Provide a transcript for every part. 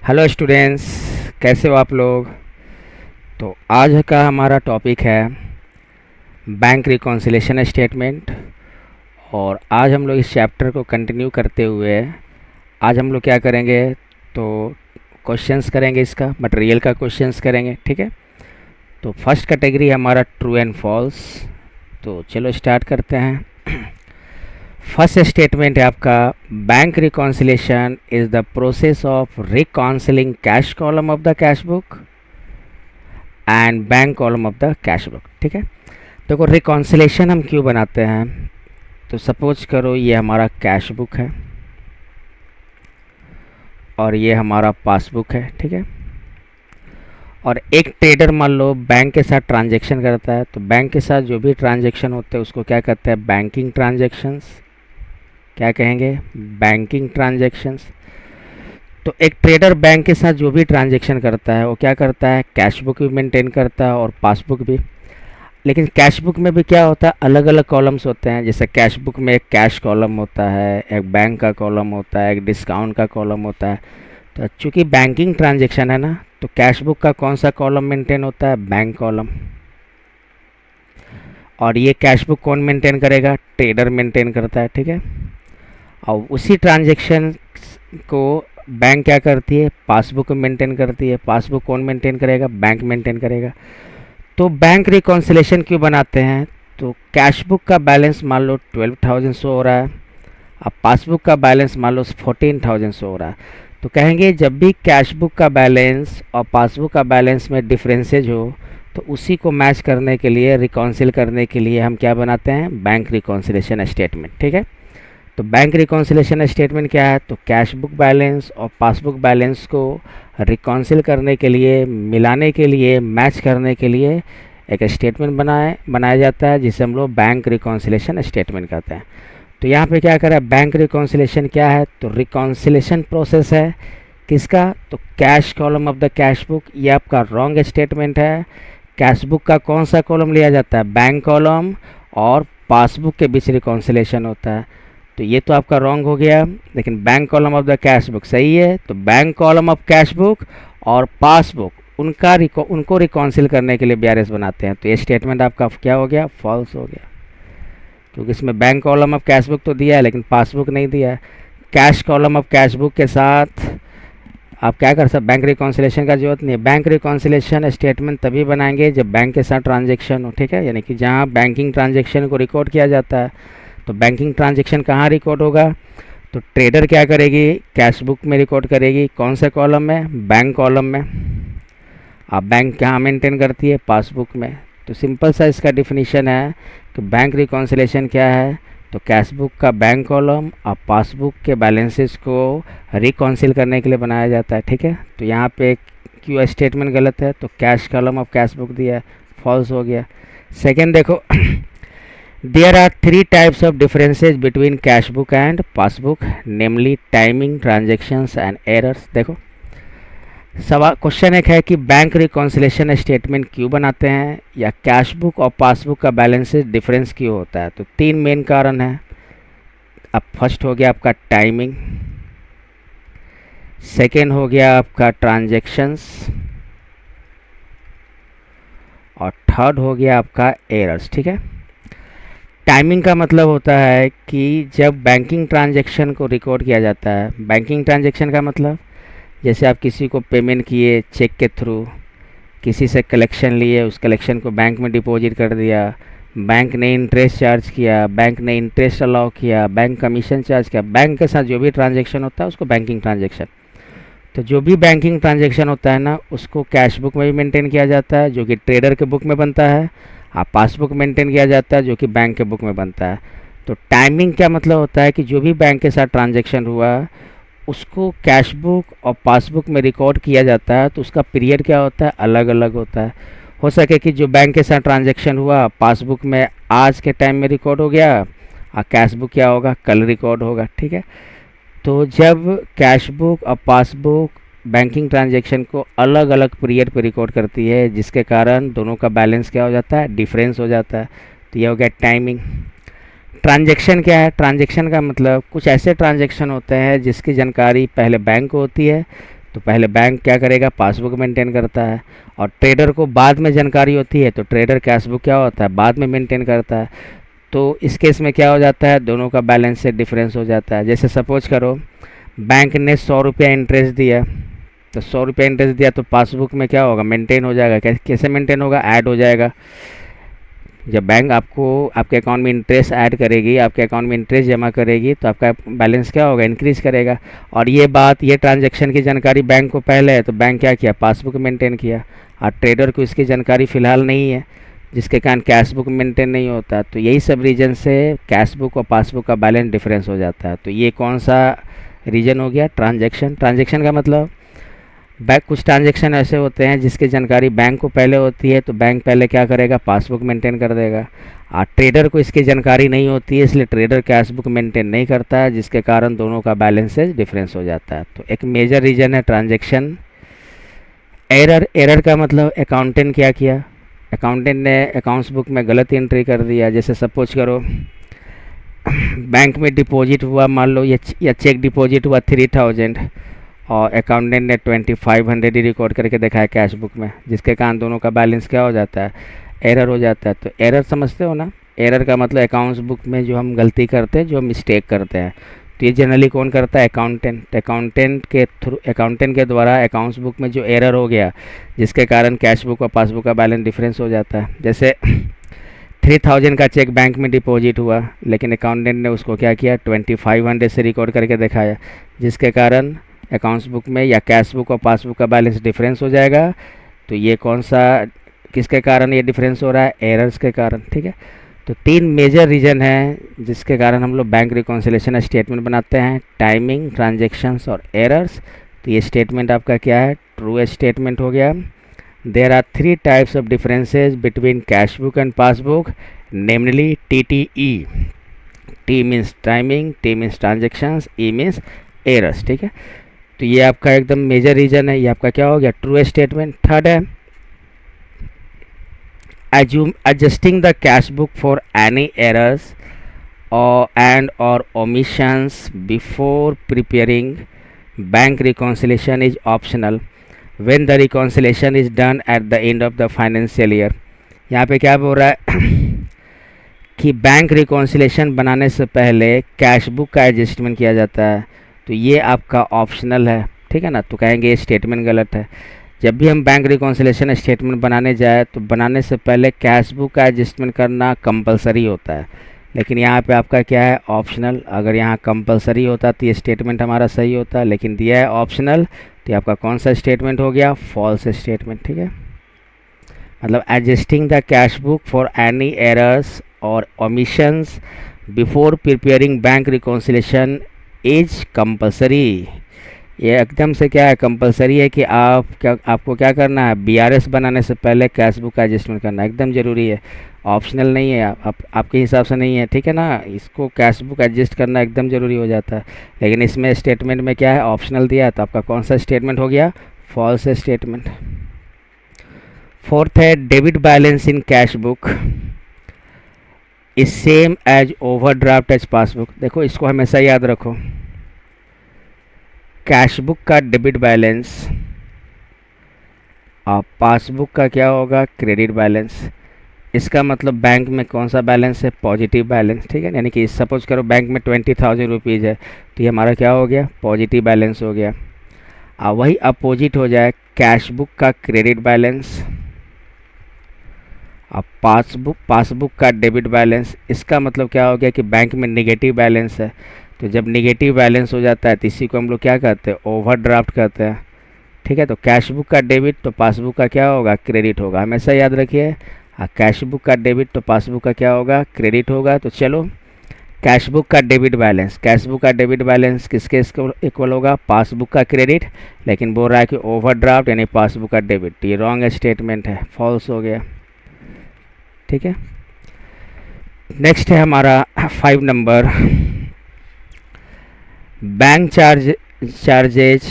Hello students, कैसे हो आप लोग। तो आज का हमारा टॉपिक है बैंक रिकॉन्सिलेशन स्टेटमेंट। और आज हम लोग इस चैप्टर को कंटिन्यू करते हुए आज हम लोग क्या करेंगे, तो क्वेश्चंस करेंगे, इसका मटेरियल का क्वेश्चंस करेंगे। ठीक है, तो फर्स्ट कैटेगरी हमारा ट्रू एंड फॉल्स। तो चलो स्टार्ट करते हैं। फर्स्ट स्टेटमेंट है आपका, bank reconciliation is the process of reconciling cash column of the cash book and bank column of the cash book. ठीक है, देखो रिकॉन्सिलेशन हम क्यों बनाते हैं। तो सपोज करो ये हमारा कैश बुक है और ये हमारा पासबुक है। ठीक है, और एक ट्रेडर मान लो बैंक के साथ ट्रांजैक्शन करता है, तो बैंक के साथ जो भी ट्रांजैक्शन होते हैं उसको क्या कहते हैं, बैंकिंग ट्रांजैक्शंस। क्या कहेंगे, बैंकिंग ट्रांजैक्शंस। तो एक ट्रेडर बैंक के साथ जो भी ट्रांजैक्शन करता है वो क्या करता है, कैश बुक भी मेंटेन करता है और पासबुक भी। लेकिन कैश बुक में भी क्या होता है, अलग अलग कॉलम्स होते हैं। जैसे कैश बुक में एक कैश कॉलम होता है, एक बैंक का कॉलम होता है, एक डिस्काउंट का कॉलम होता है। तो चूँकि बैंकिंग ट्रांजैक्शन है ना, तो कैश बुक का कौन सा कॉलम मेंटेन होता है, बैंक कॉलम। और ये कैश बुक कौन मेंटेन करेगा, ट्रेडर मेंटेन करता है। ठीक है, और उसी ट्रांजैक्शन को बैंक क्या करती है, पासबुक मेंटेन करती है। पासबुक कौन मेंटेन करेगा, बैंक मेंटेन करेगा। तो बैंक रिकॉन्सिलेशन क्यों बनाते हैं, तो कैश बुक का बैलेंस मान लो 12,000 शो हो रहा है, अब पासबुक का बैलेंस मान लो 14,000 शो हो रहा है। तो कहेंगे जब भी कैश बुक का बैलेंस और पासबुक का बैलेंस में डिफरेंसेज हो, तो उसी को मैच करने के लिए, रिकॉन्सिल करने के लिए हम क्या बनाते हैं, बैंक रिकॉन्सिलेशन स्टेटमेंट। ठीक है, तो बैंक रिकॉन्सिलेशन स्टेटमेंट क्या है, तो कैश बुक बैलेंस और पासबुक बैलेंस को रिकॉन्सिल करने के लिए, मिलाने के लिए, मैच करने के लिए एक स्टेटमेंट बनाया जाता है, जिसे हम लोग बैंक रिकॉन्सिलेशन स्टेटमेंट कहते हैं। तो यहाँ पे क्या करा, बैंक रिकॉन्सिलेशन क्या है, तो रिकॉन्सिलेशन प्रोसेस है किसका, तो cash column of the cash book. ये आपका रॉन्ग स्टेटमेंट है। कैश बुक का कौन सा कॉलम लिया जाता है, बैंक कॉलम, और पासबुक के बीच रिकॉन्सिलेशन होता है। तो ये तो आपका रॉन्ग हो गया, लेकिन bank column of the cash book सही है। तो bank column of cash book और पासबुक उनको रिकॉन्सिल करने के लिए बीआरएस बनाते हैं। तो ये स्टेटमेंट आपका क्या हो गया, फॉल्स हो गया, क्योंकि इसमें bank column of cash book तो दिया है लेकिन पासबुक नहीं दिया है। Cash column of cash book के साथ आप क्या कर सकते, बैंक रिकॉन्सिलेशन का जरूरत नहीं है। बैंक रिकॉन्सिलेशन स्टेटमेंट तभी बनाएंगे जब बैंक के साथ ट्रांजेक्शन हो। ठीक है, यानी कि जहाँ बैंकिंग ट्रांजेक्शन को रिकॉर्ड किया जाता है। तो बैंकिंग ट्रांजैक्शन कहाँ रिकॉर्ड होगा, तो ट्रेडर क्या करेगी, कैश बुक में रिकॉर्ड करेगी। कौन से कॉलम में, बैंक कॉलम में। आप बैंक कहाँ मेंटेन करती है, पासबुक में। तो सिंपल सा इसका डिफिनीशन है कि बैंक रिकॉन्सिलेशन क्या है, तो कैश बुक का बैंक कॉलम और पासबुक के बैलेंसेस को रिकॉन्सिल करने के लिए बनाया जाता है। ठीक है, तो यहाँ पे क्यों स्टेटमेंट गलत है, तो cash column of cash book दिया है, फॉल्स हो गया। सेकेंड देखो, there are three types of differences between cash book and passbook, namely timing, transactions and errors। देखो सवाल, क्वेश्चन एक है कि बैंक रिकॉन्सिलेशन स्टेटमेंट क्यों बनाते हैं, या कैश बुक और पासबुक का बैलेंस डिफरेंस क्यों होता है। तो तीन मेन कारण है। अब फर्स्ट हो गया आपका टाइमिंग, सेकेंड हो गया आपका ट्रांजैक्शंस, और थर्ड हो गया आपका एरर्स। ठीक है, टाइमिंग का मतलब होता है कि जब बैंकिंग ट्रांजैक्शन को रिकॉर्ड किया जाता है। बैंकिंग ट्रांजैक्शन का मतलब, जैसे आप किसी को पेमेंट किए चेक के थ्रू, किसी से कलेक्शन लिए, उस कलेक्शन को बैंक में डिपॉजिट कर दिया, बैंक ने इंटरेस्ट चार्ज किया, बैंक ने इंटरेस्ट अलाउ किया, बैंक कमीशन चार्ज किया। बैंक के साथ जो भी ट्रांजैक्शन होता है उसको बैंकिंग ट्रांजैक्शन। तो जो भी बैंकिंग ट्रांजैक्शन होता है ना, उसको कैश बुक में भी मेंटेन किया जाता है, जो कि ट्रेडर के बुक में बनता है। पासबुक मेंटेन किया जाता है, जो कि बैंक के बुक में बनता है। तो टाइमिंग क्या मतलब होता है कि जो भी बैंक के साथ ट्रांजैक्शन हुआ उसको कैश बुक और पासबुक में रिकॉर्ड किया जाता है। तो उसका पीरियड क्या होता है, अलग अलग होता है। हो सके कि जो बैंक के साथ ट्रांजैक्शन हुआ पासबुक में आज के टाइम में रिकॉर्ड हो गया, और कैश बुक क्या होगा, कल रिकॉर्ड होगा। ठीक है, तो जब कैश बुक और पासबुक बैंकिंग ट्रांजैक्शन को अलग अलग पीरियड पे रिकॉर्ड करती है, जिसके कारण दोनों का बैलेंस क्या हो जाता है, डिफरेंस हो जाता है। तो ये हो गया टाइमिंग। ट्रांजैक्शन क्या है, ट्रांजैक्शन का मतलब कुछ ऐसे ट्रांजैक्शन होते हैं जिसकी जानकारी पहले बैंक को होती है, तो पहले बैंक क्या करेगा, पासबुक मेंटेन करता है, और ट्रेडर को बाद में जानकारी होती है तो ट्रेडर कैश बुक क्या होता है, बाद में मेंटेन करता है। तो इस केस में क्या हो जाता है, दोनों का बैलेंस से डिफरेंस हो जाता है। जैसे सपोज करो बैंक ने 100 रुपया इंटरेस्ट दिया, तो 100 रुपया इंटरेस्ट दिया तो पासबुक में क्या होगा, मेंटेन हो जाएगा। कैसे मेंटेन होगा, ऐड हो जाएगा। जब बैंक आपको आपके अकाउंट में इंटरेस्ट ऐड करेगी, आपके अकाउंट में इंटरेस्ट जमा करेगी, तो आपका बैलेंस क्या होगा, इंक्रीज़ करेगा। और ये ट्रांजैक्शन की जानकारी बैंक को पहले है, तो बैंक क्या किया, पासबुक मेंटेन किया। और ट्रेडर को इसकी जानकारी फ़िलहाल नहीं है, जिसके कारण कैश बुक मेंटेन नहीं होता। तो यही सब रीज़न से कैश बुक और पासबुक का बैलेंस डिफरेंस हो जाता है। तो ये कौन सा रीजन हो गया, ट्रांजैक्शन। ट्रांजैक्शन का मतलब बैंक, कुछ ट्रांजैक्शन ऐसे होते हैं जिसकी जानकारी बैंक को पहले होती है, तो बैंक पहले क्या करेगा, पासबुक मेंटेन कर देगा। और ट्रेडर को इसकी जानकारी नहीं होती है, इसलिए ट्रेडर कैश बुक मेंटेन नहीं करता है, जिसके कारण दोनों का बैलेंसेज डिफरेंस हो जाता है। तो एक मेजर रीजन है ट्रांजैक्शन। एरर का मतलब अकाउंटेंट क्या किया, अकाउंटेंट ने अकाउंट्स बुक में गलत एंट्री कर दिया। जैसे सपोज करो बैंक में डिपॉजिट हुआ, मान लो या चेक डिपॉजिट हुआ 3000, और अकाउंटेंट ने 2500 ही रिकॉर्ड करके दिखाया कैश बुक में, जिसके कारण दोनों का बैलेंस क्या हो जाता है, एरर हो जाता है। तो एरर समझते हो ना, एरर का मतलब अकाउंट्स बुक में जो हम गलती करते हैं, जो मिस्टेक करते हैं, तो ये जनरली कौन करता है, अकाउंटेंट। अकाउंटेंट के द्वारा अकाउंट्स बुक में जो एरर हो गया, जिसके कारण कैश बुक और पासबुक का बैलेंस डिफरेंस हो जाता है। जैसे 3000 का चेक बैंक में डिपॉजिट हुआ, लेकिन अकाउंटेंट ने उसको क्या किया, 2500 से रिकॉर्ड करके दिखाया, जिसके कारण अकाउंट्स बुक में या कैश बुक और पासबुक का बैलेंस डिफरेंस हो जाएगा। तो ये कौन सा, किसके कारण ये डिफरेंस हो रहा है, एरर्स के कारण। ठीक है, तो 3 मेजर रीज़न है जिसके कारण हम लोग बैंक रिकॉन्सिलेशन स्टेटमेंट बनाते हैं, टाइमिंग, ट्रांजेक्शन्स और एरर्स। तो ये स्टेटमेंट आपका क्या है, ट्रू स्टेटमेंट हो गया। There are 3 types of differences between cash book and passbook, namely TTE। T means timing, T means transactions, E means errors. ठीक है, तो ये आपका एकदम मेजर रीजन है। ये आपका क्या हो गया, ट्रू स्टेटमेंट। थर्ड है adjusting the cash book for any errors or omissions before preparing bank reconciliation is optional when the reconciliation is done at the end of the financial year। यहाँ पे क्या बोल रहा है कि बैंक रिकॉन्सिलेशन बनाने से पहले कैश बुक का एडजस्टमेंट किया जाता है, तो ये आपका ऑप्शनल है। ठीक है ना, तो कहेंगे ये स्टेटमेंट गलत है। जब भी हम बैंक रिकॉन्सिलेशन स्टेटमेंट बनाने जाए, तो बनाने से पहले कैश बुक का एडजस्टमेंट करना कंपलसरी होता है, लेकिन यहाँ पे आपका क्या है, ऑप्शनल। अगर यहाँ कंपलसरी होता तो ये स्टेटमेंट हमारा सही होता, लेकिन दिया है ऑप्शनल, तो ये आपका कौन सा स्टेटमेंट हो गया, फॉल्स स्टेटमेंट। ठीक है, मतलब adjusting the cash book for any errors और omissions before preparing bank reconciliation is compulsory. ये एकदम से क्या है, कंपलसरी है कि आपको क्या करना है, BRS बनाने से पहले कैश बुक का एडजस्टमेंट करना एकदम ज़रूरी है, ऑप्शनल नहीं है। आपके हिसाब से नहीं है, ठीक है ना, इसको कैश बुक एडजस्ट करना एकदम ज़रूरी हो जाता है। लेकिन इसमें स्टेटमेंट में क्या है, ऑप्शनल दिया है, तो आपका कौन सा स्टेटमेंट हो गया, फॉल्स स्टेटमेंट। फोर्थ है debit balance in cash book is same as overdraft as passbook. देखो इसको हमेशा याद रखो, कैश बुक का डेबिट बैलेंस और पासबुक का क्या होगा, क्रेडिट बैलेंस। इसका मतलब बैंक में कौन सा बैलेंस है, पॉजिटिव बैलेंस। ठीक है, यानी कि सपोज करो बैंक में 20,000 रुपीज़ है, तो ये हमारा क्या हो गया, पॉजिटिव बैलेंस हो गया। और वही अपोजिट हो जाए कैश बुक का क्रेडिट बैलेंस और पासबुक का डेबिट बैलेंस। इसका मतलब क्या हो गया कि बैंक में नेगेटिव बैलेंस है। तो जब नेगेटिव बैलेंस हो जाता है तो इसी को हम लोग क्या कहते हैं, ओवरड्राफ्ट कहते हैं। ठीक है, तो कैश बुक का डेबिट तो पासबुक का क्या होगा, क्रेडिट होगा, हमेशा याद रखिए। कैश बुक का डेबिट तो पासबुक का क्या होगा, क्रेडिट होगा। तो चलो कैश बुक का डेबिट बैलेंस किसके इक्वल होगा, पासबुक का क्रेडिट, लेकिन बोल रहा है कि ओवरड्राफ्ट यानी पासबुक का डेबिट। ये रॉन्ग स्टेटमेंट है, फॉल्स हो गया। ठीक है, नेक्स्ट है हमारा 5 number, bank charges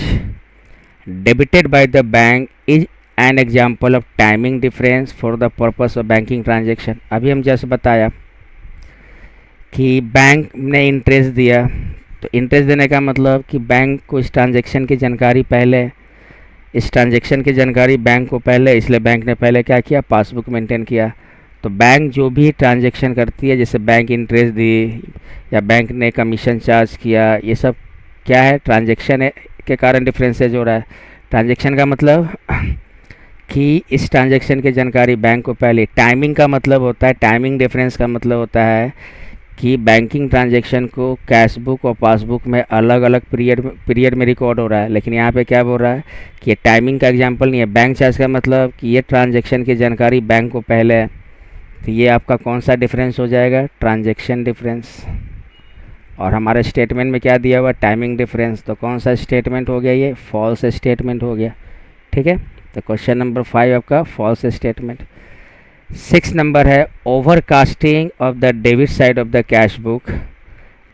debited by the bank is an example of timing difference for the purpose of banking transaction। अभी हम जैसे बताया कि बैंक ने इंटरेस्ट दिया, तो इंटरेस्ट देने का मतलब कि बैंक को इस ट्रांजैक्शन की जानकारी पहले इस ट्रांजैक्शन की जानकारी बैंक को पहले, इसलिए बैंक ने पहले क्या किया, पासबुक मेंटेन किया। तो बैंक जो भी ट्रांजैक्शन करती है, जैसे बैंक इंटरेस्ट दी या बैंक ने कमीशन चार्ज किया, ये सब क्या है, ट्रांजैक्शन के कारण डिफरेंसेज हो रहा है। ट्रांजैक्शन का मतलब कि इस ट्रांजैक्शन की जानकारी बैंक को पहले, टाइमिंग का मतलब होता है, टाइमिंग डिफरेंस का मतलब होता है कि बैंकिंग ट्रांजैक्शन को कैश बुक और पासबुक में अलग अलग पीरियड में रिकॉर्ड हो रहा है। लेकिन यहाँ पे क्या बोल रहा है कि ये टाइमिंग का एग्जांपल नहीं है। बैंक चार्ज का मतलब कि ये ट्रांजैक्शन की जानकारी बैंक को पहले है। तो ये आपका कौन सा डिफरेंस हो जाएगा, ट्रांजैक्शन डिफरेंस। और हमारे स्टेटमेंट में क्या दिया हुआ, टाइमिंग डिफरेंस। तो कौन सा स्टेटमेंट हो गया, ये फॉल्स स्टेटमेंट हो गया। ठीक है, तो क्वेश्चन नंबर 5 आपका फॉल्स स्टेटमेंट। 6 नंबर है, overcasting of the debit side of the cash book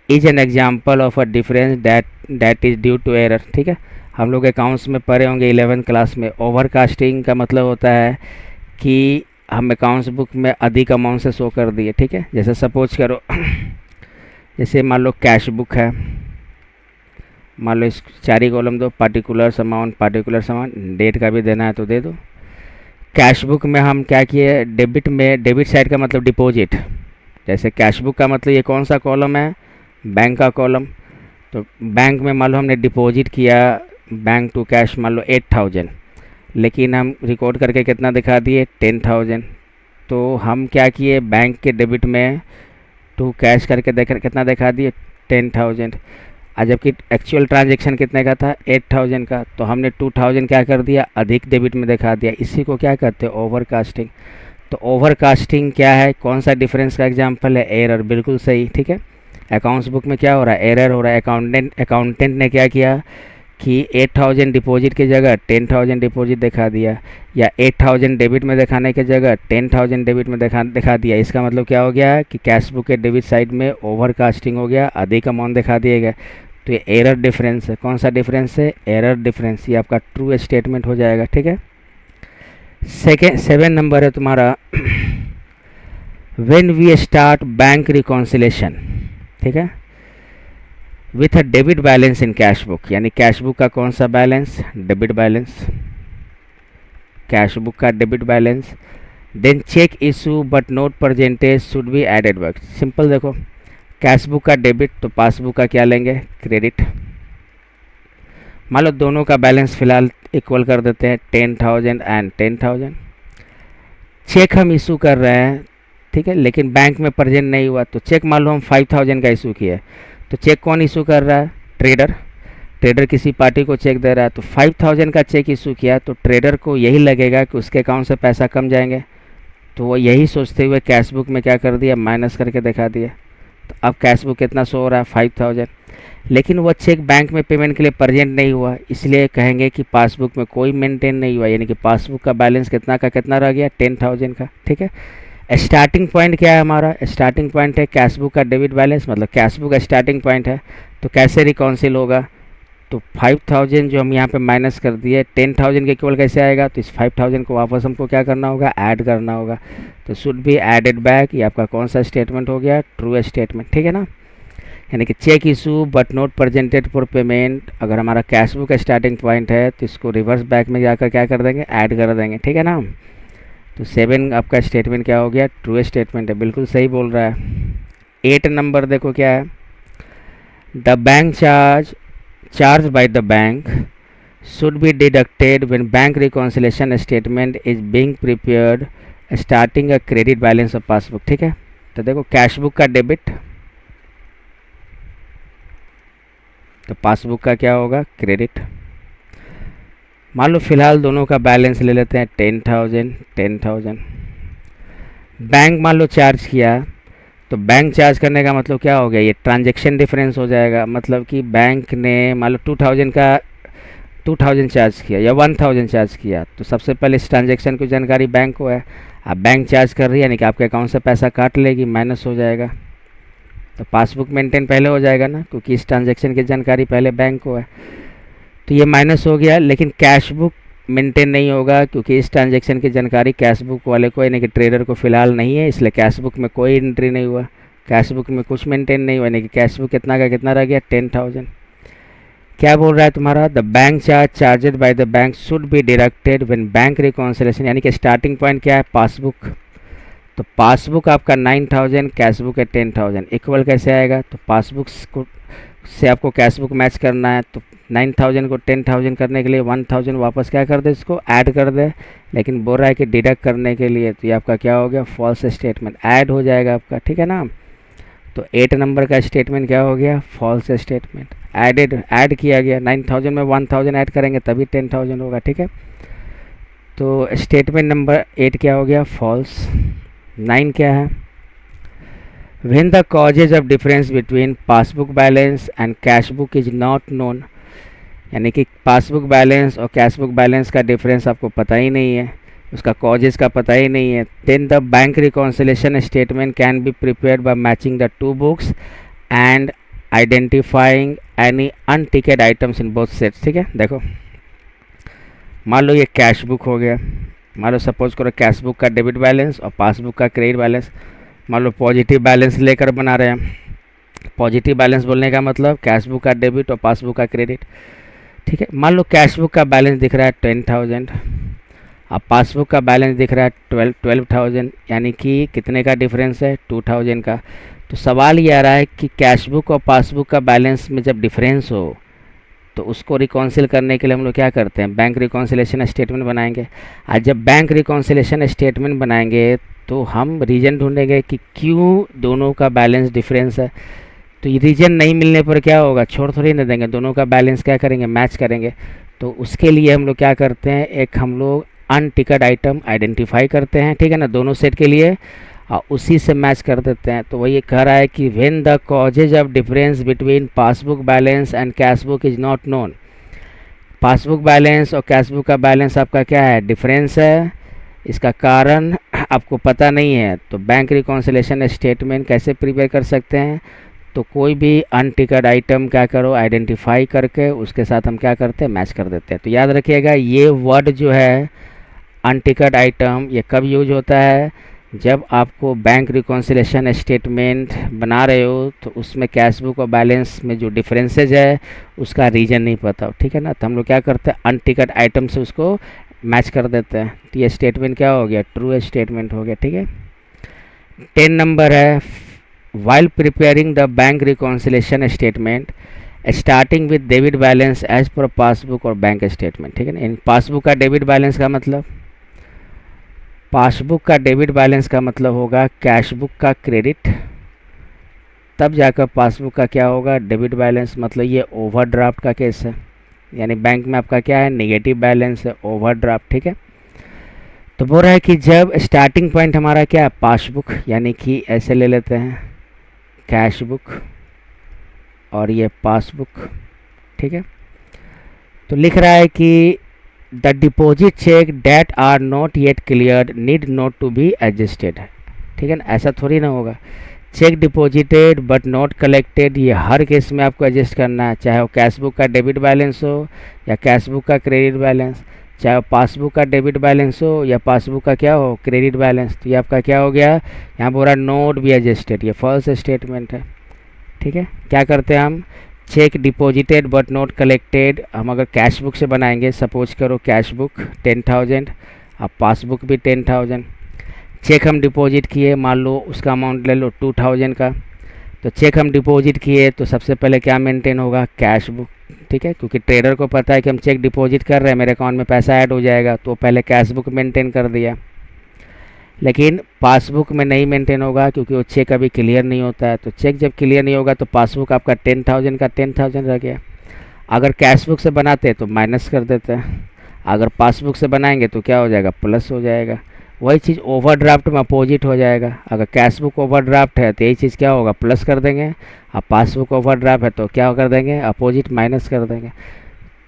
is an example of a difference that is due to error. ठीक है, हम लोग अकाउंट्स में पढ़े होंगे 11th क्लास में। ओवरकास्टिंग का मतलब होता है कि हम अकाउंट्स बुक में अधिक अमाउंट से शो कर दिए। ठीक है, जैसे सपोज करो जैसे मान लो कैश बुक है, मान लो इस 4 ही कॉलम दो, पार्टिकुलर्स अमाउंट, डेट का भी देना है तो दे दो। कैश बुक में हम क्या किए, डेबिट में, डेबिट साइड का मतलब डिपॉजिट। जैसे कैश बुक का मतलब ये कौन सा कॉलम है, बैंक का कॉलम। तो बैंक में मान लो हमने डिपॉजिट किया, बैंक टू कैश मान लो 8000, लेकिन हम रिकॉर्ड करके कितना दिखा दिए, 10000। तो हम क्या किए, बैंक के डेबिट में टू कैश करके कितना दिखा दिए, 10000। और जबकि एक्चुअल ट्रांजैक्शन कितने का था, 8000 का। तो हमने 2000 क्या कर दिया, अधिक डेबिट में दिखा दिया। इसी को क्या कहते हैं, ओवरकास्टिंग। तो ओवरकास्टिंग क्या है, कौन सा डिफरेंस का एग्जांपल है, एरर। बिल्कुल सही। ठीक है, अकाउंट्स बुक में क्या हो रहा है, एरर हो रहा है। अकाउंटेंट ने क्या किया कि 8000 डिपॉजिट की जगह 10000 डिपॉजिट दिखा दिया, या 8000 डेबिट में दिखाने की जगह 10000 डेबिट में दिखा दिया। इसका मतलब क्या हो गया कि कैश बुक के डेबिट साइड में ओवरकास्टिंग हो गया, अधिक अमाउंट दिखा दिया गया। तो ये एरर डिफरेंस है। कौन सा डिफरेंस है, एरर डिफरेंस। ये आपका ट्रू स्टेटमेंट हो जाएगा। ठीक है, 7 नंबर है तुम्हारा, when we start bank reconciliation. ठीक है, with a debit balance in cash book, यानी कैश बुक का कौन सा balance, debit balance, cash book का debit balance. Then cheque issue but not presented should be added back. Simple देखो, cash book का debit तो पासबुक का क्या लेंगे, क्रेडिट। मान लो दोनों का बैलेंस फिलहाल इक्वल कर देते हैं, 10000 एंड 10000। चेक हम इशू कर रहे हैं, ठीक है, लेकिन बैंक में प्रेजेंट नहीं हुआ। तो चेक मान लो हम 5000 का इशू किया, तो चेक कौन इशू कर रहा है, ट्रेडर किसी पार्टी को चेक दे रहा है। तो 5000 का चेक इशू किया तो ट्रेडर को यही लगेगा कि उसके अकाउंट से पैसा कम जाएंगे। तो वो यही सोचते हुए कैश बुक में क्या कर दिया, माइनस करके दिखा दिया। तो अब कैश बुक कितना शो हो रहा है, 5000। लेकिन वो चेक बैंक में पेमेंट के लिए प्रेजेंट नहीं हुआ, इसलिए कहेंगे कि पासबुक में कोई मेंटेन नहीं हुआ, यानी कि पासबुक का बैलेंस कितना का कितना रह गया, 10000 का। ठीक है, स्टार्टिंग पॉइंट क्या है हमारा, स्टार्टिंग पॉइंट है कैश बुक का डेबिट बैलेंस, मतलब कैश बुक का स्टार्टिंग पॉइंट है। तो कैसे रिकॉन्सिल होगा, तो 5000 जो हम यहाँ पे माइनस कर दिए, 10000 के इक्वल कैसे आएगा, तो इस 5000 को वापस हमको क्या करना होगा, ऐड करना होगा। तो शुड बी एडेड बैक। ये आपका कौन सा स्टेटमेंट हो गया, ट्रू स्टेटमेंट। ठीक है ना, यानी कि cheque issue but not presented for payment, अगर हमारा कैश बुक का स्टार्टिंग पॉइंट है तो इसको रिवर्स बैक में जाकर क्या कर देंगे, ऐड कर देंगे। ठीक है ना, तो 7 आपका स्टेटमेंट क्या हो गया, ट्रू स्टेटमेंट है, बिल्कुल सही बोल रहा है। 8 नंबर देखो क्या है, the bank charge by the bank should be deducted when bank reconciliation statement is being prepared starting a credit balance of passbook। ठीक है, तो देखो कैश बुक का डेबिट तो पासबुक का क्या होगा, क्रेडिट। मान लो फिलहाल दोनों का बैलेंस ले लेते हैं, 10000। बैंक मान लो चार्ज किया, तो बैंक चार्ज करने का मतलब क्या हो गया, ये ट्रांजैक्शन डिफरेंस हो जाएगा। मतलब कि बैंक ने मान लो 2000 चार्ज किया या 1000 चार्ज किया, तो सबसे पहले इस ट्रांजैक्शन की जानकारी बैंक को है। अब बैंक चार्ज कर रही है, यानी कि आपके अकाउंट से पैसा काट लेगी, माइनस हो जाएगा। तो पासबुक मेंटेन पहले हो जाएगा ना, क्योंकि इस ट्रांजैक्शन की जानकारी पहले बैंक को है। तो ये माइनस हो गया, लेकिन कैश बुक मेंटेन नहीं होगा, क्योंकि इस ट्रांजैक्शन की जानकारी कैश बुक वाले को यानी कि ट्रेडर को फ़िलहाल नहीं है, इसलिए कैश बुक में कोई एंट्री नहीं हुआ, कैश बुक में कुछ मेंटेन नहीं हुआ, यानी कि कैश बुक कितना का कितना रह गया, 10000। क्या बोल रहा है तुम्हारा, the bank charged bye the bank should be deducted when bank reconciliation, यानी कि स्टार्टिंग पॉइंट क्या है, पासबुक। तो पासबुक आपका 9000, कैश बुक है 10000, इक्वल कैसे आएगा, तो पासबुक को से आपको कैश बुक मैच करना है, तो 9000 को 10000 करने के लिए 1000 वापस क्या कर दे, इसको ऐड कर दे। लेकिन बोल रहा है कि डिडक्ट करने के लिए, तो ये आपका क्या हो गया, फॉल्स स्टेटमेंट, ऐड हो जाएगा आपका, ठीक है ना। तो 8 नंबर का स्टेटमेंट क्या हो गया, फॉल्स स्टेटमेंट, ऐड किया गया, 9000 में 1000 ऐड करेंगे तभी 10000 होगा, ठीक है। तो स्टेटमेंट नंबर 8 क्या हो गया, फॉल्स। 9 क्या है, when the causes of difference between passbook balance and cash book is not known, यानी कि पासबुक बैलेंस और कैश बुक बैलेंस का डिफरेंस आपको पता ही नहीं है, उसका कॉजेज का पता ही नहीं है, then the bank reconciliation statement can be prepared by matching the two books and identifying any unticked items in both sets, ठीक है। देखो मान लो ये कैश बुक हो गया, मान लो सपोज करो कैश बुक का डेबिट बैलेंस और पासबुक का क्रेडिट बैलेंस, मान लो पॉजिटिव बैलेंस लेकर बना रहे हैं। पॉजिटिव बैलेंस बोलने का मतलब कैश बुक का डेबिट और पासबुक का क्रेडिट, ठीक है। मान लो कैश बुक का बैलेंस दिख रहा है 10000, अब पासबुक का बैलेंस दिख रहा है 12000, यानी कि कितने का डिफरेंस है, 2000 का। तो सवाल ये आ रहा है कि कैश बुक और पासबुक का बैलेंस में जब डिफरेंस हो तो उसको रिकॉन्सिल करने के लिए हम लोग क्या करते हैं, बैंक रिकॉन्सिलेशन स्टेटमेंट बनाएंगे। आज जब बैंक रिकॉन्सिलेशन स्टेटमेंट बनाएंगे तो हम रीज़न ढूंढेंगे कि क्यों दोनों का बैलेंस डिफरेंस है। तो ये रीज़न नहीं मिलने पर क्या होगा, छोड़ थोड़ी ना देंगे, दोनों का बैलेंस क्या करेंगे, मैच करेंगे। तो उसके लिए हम लोग क्या करते हैं, एक हम लोग अनटिकट आइटम आइडेंटिफाई करते हैं, ठीक है ना, दोनों सेट के लिए, और उसी से मैच कर देते हैं। तो वही कह रहा है कि when the causes of difference between passbook balance and cash book is not known, passbook balance और कैश बुक का बैलेंस आपका क्या है, डिफरेंस है, इसका कारण आपको पता नहीं है, तो बैंक रिकॉन्सिलेशन स्टेटमेंट कैसे प्रिपेयर कर सकते हैं, तो कोई भी अनटिकट आइटम क्या करो, आइडेंटिफाई करके उसके साथ हम क्या करते हैं, मैच कर देते हैं। तो याद रखिएगा ये वर्ड जो है अनटिकट आइटम, ये कब यूज होता है, जब आपको बैंक रिकॉन्सिलेशन स्टेटमेंट बना रहे हो तो उसमें कैश बुक और बैलेंस में जो डिफरेंसेज है उसका रीज़न नहीं पता हो, ठीक है ना। तो हम लोग क्या करते हैं, अनटिकट आइटम से उसको मैच कर देते हैं। तो ये स्टेटमेंट क्या हो गया, ट्रू स्टेटमेंट हो गया, ठीक है। 10 नंबर है, while preparing the bank reconciliation statement starting with debit balance as per passbook और बैंक स्टेटमेंट, ठीक है ना। इन पासबुक का डेबिट बैलेंस का मतलब, पासबुक का डेबिट बैलेंस का मतलब होगा कैश बुक का क्रेडिट, तब जाकर पासबुक का क्या होगा, डेबिट बैलेंस। मतलब ये ओवरड्राफ्ट का केस है, यानी बैंक में आपका क्या है, नेगेटिव बैलेंस है, ओवरड्राफ्ट, ठीक है। तो बोल रहा है कि जब स्टार्टिंग पॉइंट हमारा क्या है, पासबुक, यानी कि ऐसे ले लेते हैं कैश बुक और ये पासबुक, ठीक है। तो लिख रहा है कि the deposit cheque that are not yet cleared need not to be adjusted, ठीक है ना। ऐसा थोड़ी ना होगा, cheque deposited but not collected, ये हर केस में आपको एडजस्ट करना है, चाहे वो कैश बुक का डेबिट बैलेंस हो या कैश बुक का क्रेडिट बैलेंस, चाहे वो पासबुक का डेबिट बैलेंस हो या पासबुक का क्या हो, क्रेडिट बैलेंस। तो ये आपका क्या हो गया, यहाँ बोला नोट बी एडजस्टेड, ये फॉल्स स्टेटमेंट है, ठीक है। क्या करते हैं हम, check deposited but not collected, हम अगर कैश बुक से बनाएंगे, सपोज करो कैश बुक 10000, अब पासबुक भी 10000, चेक हम डिपॉजिट किए, मान लो उसका अमाउंट ले लो 2000 का, तो चेक हम डिपॉजिट किए तो सबसे पहले क्या मेंटेन होगा, कैश बुक, ठीक है, क्योंकि ट्रेडर को पता है कि हम चेक डिपॉजिट कर रहे हैं, मेरे अकाउंट में पैसा ऐड हो जाएगा, तो पहले कैश बुक मेंटेन कर दिया। लेकिन पासबुक में नहीं मेंटेन होगा क्योंकि वो चेक अभी क्लियर नहीं होता है, तो चेक जब क्लियर नहीं होगा तो पासबुक आपका 10000 का 10000 रह गया। अगर कैश बुक से बनाते तो माइनस कर देते हैं, अगर पासबुक से बनाएंगे तो क्या हो जाएगा, प्लस हो जाएगा। वही चीज़ ओवरड्राफ्ट में अपोजिट हो जाएगा, अगर कैश बुक ओवरड्राफ्ट है तो यही चीज़ क्या होगा, प्लस कर देंगे, अब पासबुक ओवरड्राफ्ट है तो क्या कर देंगे, अपोजिट माइनस कर देंगे।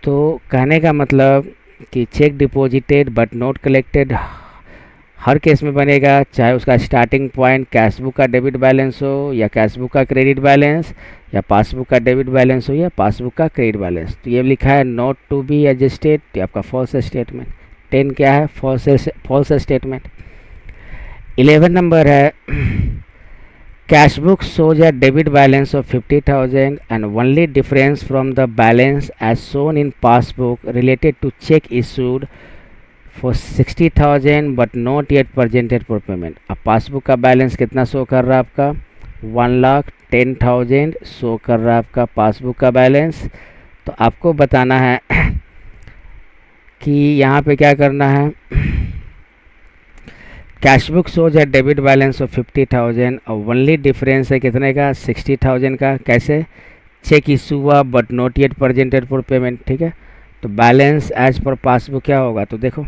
तो कहने का मतलब कि check deposited but not collected her case में बनेगा, चाहे उसका स्टार्टिंग पॉइंट कैश बुक का डेबिट बैलेंस हो या कैश बुक का क्रेडिट बैलेंस, या पासबुक का डेबिट बैलेंस हो या पासबुक का क्रेडिट बैलेंस। तो ये लिखा है नॉट टू बी एडजस्टेड, तो आपका फॉल्स स्टेटमेंट। 10 क्या है, फॉल्स स्टेटमेंट। 11 नंबर है, cash book shows a debit balance of 50,000 and only difference from the balance as shown in passbook related to check issued for 60,000 but not yet presented for payment. अब passbook का balance कितना show कर रहा है आपका 1,10,000 show कर रहा है आपका पासबुक का बैलेंस। तो आपको बताना है कि यहाँ पे क्या करना है, कैश बुक शोज है डेबिट बैलेंस ऑफ 50,000 और ओनली डिफरेंस है कितने का 60,000 का। कैसे, चेक इशू हुआ but not yet presented for payment. ठीक है, तो बैलेंस एज पर पासबुक क्या होगा, तो देखो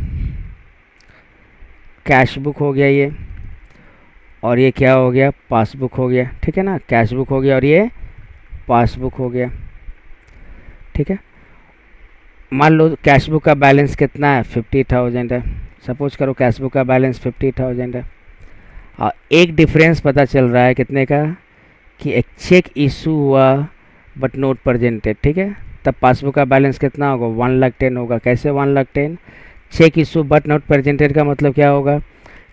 कैश बुक हो गया ये और ये क्या हो गया पासबुक हो गया। ठीक है ना, कैश बुक हो गया और ये पासबुक हो गया। ठीक है, मान लो कैश बुक का बैलेंस कितना है 50,000 है, सपोज करो कैश बुक का बैलेंस 50,000 है और एक डिफरेंस पता चल रहा है कितने का कि एक चेक इशू हुआ बट नोट प्रेजेंटेड। ठीक है, तब पासबुक का बैलेंस कितना होगा 1,10,000 होगा। कैसे 1,10,000, cheque issue but not presented का मतलब क्या होगा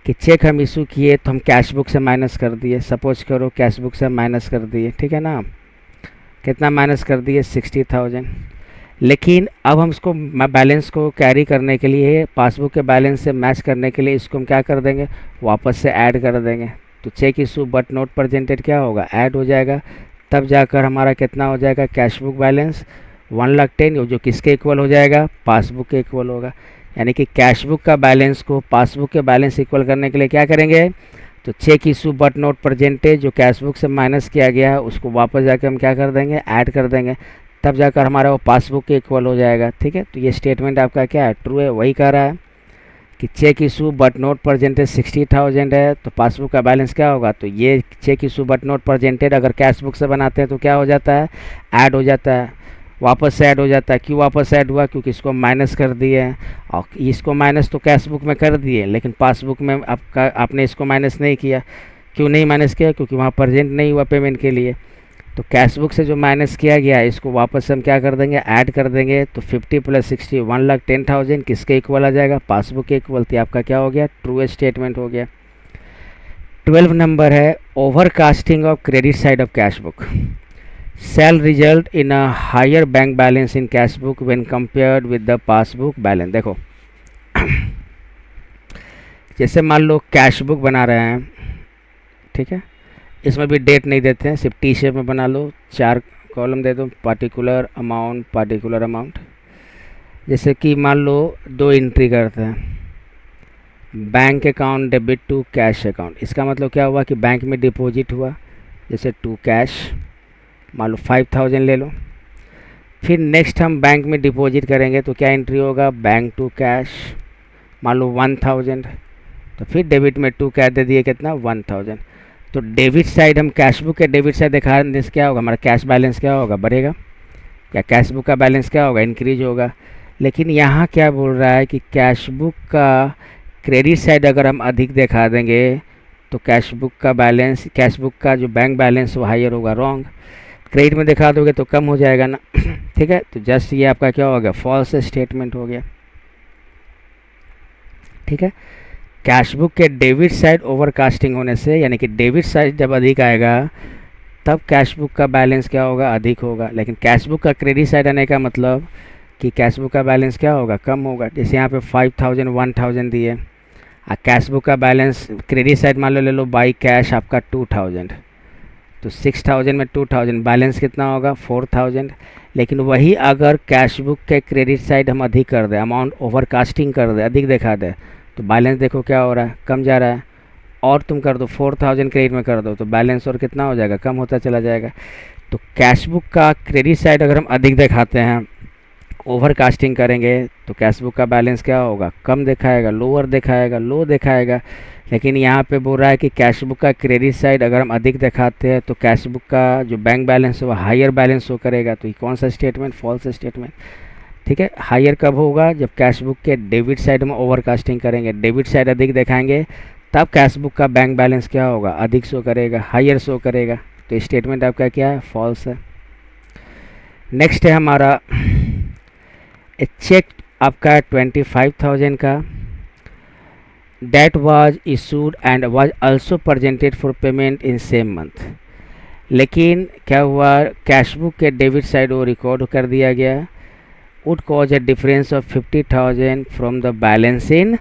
कि चेक हम इशू किए तो हम कैश बुक से माइनस कर दिए, सपोज करो कैश बुक से माइनस कर दिए। ठीक है ना, कितना माइनस कर दिए 60,000। लेकिन अब हम इसको बैलेंस को कैरी करने के लिए पासबुक के बैलेंस से मैच करने के लिए इसको हम क्या कर देंगे वापस से ऐड कर देंगे। तो cheque issue but not presented क्या होगा ऐड हो जाएगा, तब जाकर हमारा कितना हो जाएगा कैश बुक बैलेंस 1,10,000 जो किसके इक्वल हो जाएगा पासबुक के इक्वल होगा। यानी कि कैश बुक का बैलेंस को पासबुक के बैलेंस इक्वल करने के लिए क्या करेंगे, तो cheque issue but not presented जो कैश बुक से माइनस किया गया है उसको वापस जाकर हम क्या कर देंगे ऐड कर देंगे, तब जाकर हमारा वो पासबुक के इक्वल हो जाएगा। ठीक है, तो ये स्टेटमेंट आपका क्या है ट्रू है, वही कह रहा है कि cheque issue but not presented 60,000 है तो पासबुक का बैलेंस क्या होगा, तो ये cheque issue but not presented अगर कैश बुक से बनाते हैं तो क्या हो जाता है ऐड हो जाता है, वापस से ऐड हो जाता है। क्यों वापस ऐड हुआ, क्योंकि इसको माइनस कर दिए हैं और इसको माइनस तो कैश बुक में कर दिए लेकिन पासबुक में आपने इसको माइनस नहीं किया। क्यों नहीं माइनस किया, क्योंकि वहाँ प्रेजेंट नहीं हुआ पेमेंट के लिए। तो कैश बुक से जो माइनस किया गया है इसको वापस से हम क्या कर देंगे ऐड कर देंगे। तो 50 + 60 1,10,000 किसके इक्वल आ जाएगा पासबुक के इक्वल। तो आपका क्या हो गया ट्रू स्टेटमेंट हो गया। 12 नंबर है overcasting of credit side of cash book shall result in a higher bank balance in cash book when compared with the passbook balance। देखो जैसे मान लो कैश बुक बना रहे हैं, ठीक है, इसमें भी डेट नहीं देते हैं, सिर्फ टी शेप में बना लो, 4 कॉलम दे दो पार्टिकुलर अमाउंट। जैसे कि मान लो 2 एंट्री करते हैं, bank account debit to cash account. इसका मतलब क्या हुआ कि बैंक में डिपॉजिट हुआ, जैसे टू कैश मान लो 5,000 ले लो। फिर नेक्स्ट हम बैंक में डिपॉजिट करेंगे तो क्या एंट्री होगा बैंक टू कैश मान लो 1,000, तो फिर डेबिट में टू कैश दे दिए कितना 1,000। तो डेबिट साइड हम कैश बुक के डेबिट साइड दिखा रहे हैं, क्या होगा हमारा कैश बैलेंस क्या होगा बढ़ेगा, या कैश बुक का बैलेंस क्या होगा इंक्रीज होगा। लेकिन यहाँ क्या बोल रहा है कि कैश बुक का क्रेडिट साइड अगर हम अधिक दिखा देंगे तो कैश बुक का जो बैंक बैलेंस वो हायर होगा। रॉन्ग, क्रेडिट में दिखा दोगे तो कम हो जाएगा ना। ठीक है, तो जस्ट ये आपका क्या हो गया फॉल्स स्टेटमेंट हो गया। ठीक है, कैश बुक के डेबिट साइड ओवरकास्टिंग होने से, यानी कि डेबिट साइड जब अधिक आएगा तब कैश बुक का बैलेंस क्या होगा अधिक होगा। लेकिन कैश बुक का क्रेडिट साइड आने का मतलब कि कैश बुक का बैलेंस क्या होगा कम होगा। जैसे यहाँ पे 5,000 1,000 दिए, कैश बुक का बैलेंस क्रेडिट साइड मान लो ले लो बाई कैश आपका 2,000, तो 6,000 में 2,000 बैलेंस कितना होगा 4,000। लेकिन वही अगर कैश बुक के क्रेडिट साइड हम अधिक कर दें, अमाउंट ओवरकास्टिंग कर दें, अधिक दिखा दें, तो बैलेंस देखो क्या हो रहा है कम जा रहा है। और तुम कर दो 4,000 क्रेडिट में कर दो तो बैलेंस और कितना हो जाएगा कम होता चला जाएगा। तो कैश बुक का क्रेडिट साइड अगर हम अधिक दिखाते हैं, ओवरकास्टिंग करेंगे, तो कैश बुक का बैलेंस क्या होगा कम दिखाएगा, लोअर दिखाएगा, लो दिखाएगा। लेकिन यहाँ पे बोल रहा है कि कैश बुक का क्रेडिट साइड अगर हम अधिक दिखाते हैं तो कैश बुक का जो बैंक बैलेंस है वो हायर बैलेंस शो करेगा। तो ये कौन सा स्टेटमेंट फॉल्स स्टेटमेंट। ठीक है, हायर कब होगा जब कैश बुक के डेबिट साइड में ओवरकास्टिंग करेंगे, डेबिट साइड अधिक दिखाएंगे तब कैश बुक का बैंक बैलेंस क्या होगा अधिक शो करेगा, हायर शो करेगा। तो स्टेटमेंट आपका क्या है फॉल्स है। नेक्स्ट है हमारा चेक आपका 25,000 का, that was issued and was also presented for payment in same month। लेकिन क्या हुआ, कैश बुक के डेबिट साइड वो रिकॉर्ड कर दिया गया, would cause a difference of 50,000 from the balance in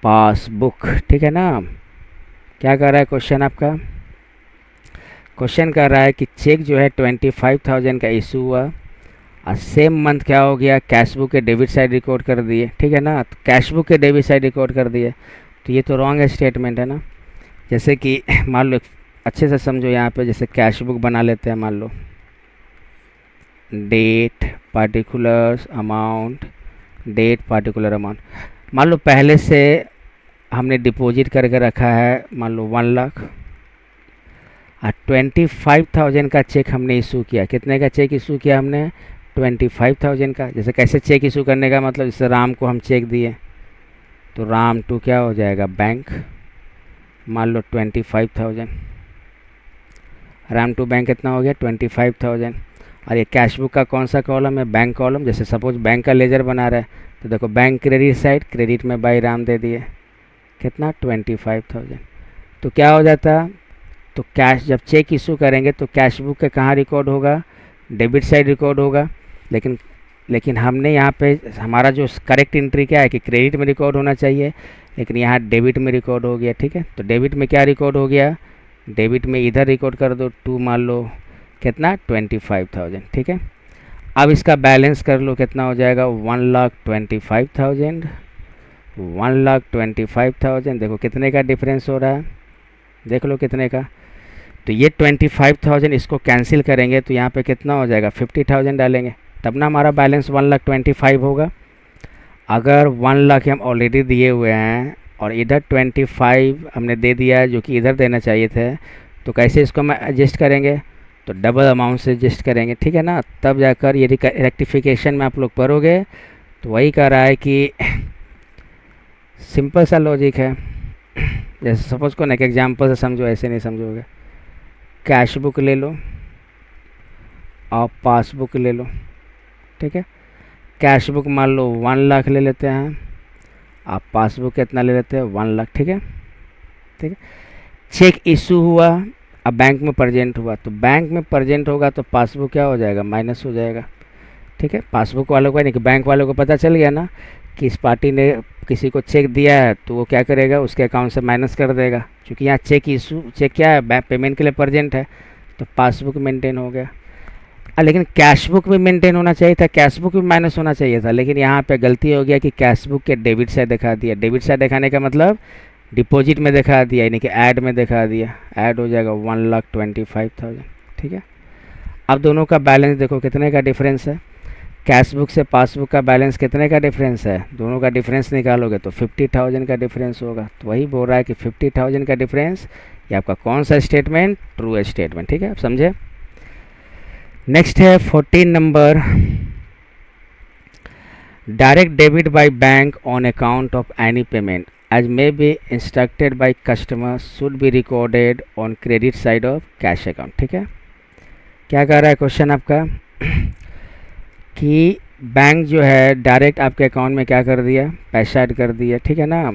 passbook. ठीक है ना। क्या कर रहा है क्वेश्चन आपका, क्वेश्चन कर रहा है कि चेक जो है 25,000 का इशू हुआ और सेम मंथ क्या हो गया, कैश बुक के डेबिट साइड रिकॉर्ड कर दिए। ठीक है ना, तो कैश बुक के डेबिट साइड रिकॉर्ड कर दिए, तो ये तो रॉन्ग स्टेटमेंट है ना। जैसे कि मान लो अच्छे से समझो, यहाँ पे जैसे कैश बुक बना लेते हैं, मान लो date particular amount, date particular amount, मान लो पहले से हमने डिपॉजिट करके रखा है मान लो 1 लाख और 25,000 का चेक हमने इशू किया। कितने का चेक इशू किया हमने, 25,000 का। जैसे कैसे चेक इशू करने का मतलब, जैसे राम को हम चेक दिए तो राम टू क्या हो जाएगा बैंक, मान लो 25,000, राम टू बैंक कितना हो गया 25,000। और ये कैश बुक का कौन सा कॉलम है, बैंक कॉलम। जैसे सपोज बैंक का लेजर बना रहा है तो देखो बैंक क्रेडिट साइड, क्रेडिट में बाई राम दे दिए, कितना 25,000। तो क्या हो जाता, तो कैश जब चेक इशू करेंगे तो कैश बुक के कहाँ रिकॉर्ड होगा, डेबिट साइड रिकॉर्ड होगा। लेकिन हमने यहाँ पे हमारा जो करेक्ट एंट्री क्या है कि क्रेडिट में रिकॉर्ड होना चाहिए, लेकिन यहाँ डेबिट में रिकॉर्ड हो गया। ठीक है, तो डेबिट में क्या रिकॉर्ड हो गया, डेबिट में इधर रिकॉर्ड कर दो 2, मान लो कितना 25,000। ठीक है, अब इसका बैलेंस कर लो, कितना हो जाएगा 1,25,000, 1,25,000। देखो कितने का डिफरेंस हो रहा है, देख लो कितने का। तो ये 25,000 इसको कैंसिल करेंगे तो यहाँ पे कितना हो जाएगा 50,000 डालेंगे, तब ना हमारा बैलेंस 1,25,000 होगा। अगर 1 लाख हम ऑलरेडी दिए हुए हैं और इधर 25 हमने दे दिया है जो कि इधर देना चाहिए थे, तो कैसे इसको हम एडजस्ट करेंगे, तो डबल अमाउंट से एडजस्ट करेंगे। ठीक है ना, तब जाकर ये रेक्टिफिकेशन में आप लोग पढ़ोगे तो वही कह रहा है कि सिंपल सा लॉजिक है। जैसे सपोज को ना एक एग्जांपल से समझो, ऐसे नहीं समझोगे। कैश बुक ले लो और पासबुक ले लो। ठीक है, कैश बुक मान लो 1 लाख ले लेते हैं, आप पासबुक कितना ले लेते हैं 1 लाख। ठीक है, ठीक है। चेक इशू हुआ, अब बैंक में प्रेजेंट हुआ, तो बैंक में प्रेजेंट होगा तो पासबुक क्या हो जाएगा, माइनस हो जाएगा। ठीक है, पासबुक वालों को नहीं कि बैंक वालों को पता चल गया ना कि इस पार्टी ने किसी को चेक दिया है, तो वो क्या करेगा, उसके अकाउंट से माइनस कर देगा। क्योंकि यहाँ चेक क्या है, बैंक पेमेंट के लिए प्रेजेंट है, तो पासबुक मेंटेन हो गया। लेकिन कैश बुक भी मेंटेन होना चाहिए था, कैश बुक भी माइनस होना चाहिए था, लेकिन यहाँ पे गलती हो गया कि कैश बुक के डेबिट साइड दिखा दिया। डेबिट साइड दिखाने का मतलब डिपॉजिट में दिखा दिया, यानी कि ऐड में दिखा दिया। ऐड हो जाएगा 1,25,000। ठीक है, अब दोनों का बैलेंस देखो कितने का डिफरेंस है, कैश बुक से पासबुक का बैलेंस कितने का डिफरेंस है, दोनों का डिफरेंस निकालोगे तो 50,000 का डिफरेंस होगा। तो वही बोल रहा है कि 50,000 का डिफरेंस, ये आपका कौन सा स्टेटमेंट, ट्रू स्टेटमेंट। ठीक है, आप समझे। नेक्स्ट है 14 number, direct debit by bank on account of any payment as may be instructed by customer should be recorded on credit side of cash account। ठीक है, क्या कह रहा है क्वेश्चन आपका कि बैंक जो है डायरेक्ट आपके अकाउंट में क्या कर दिया, पैसा ऐड कर दिया। ठीक है ना,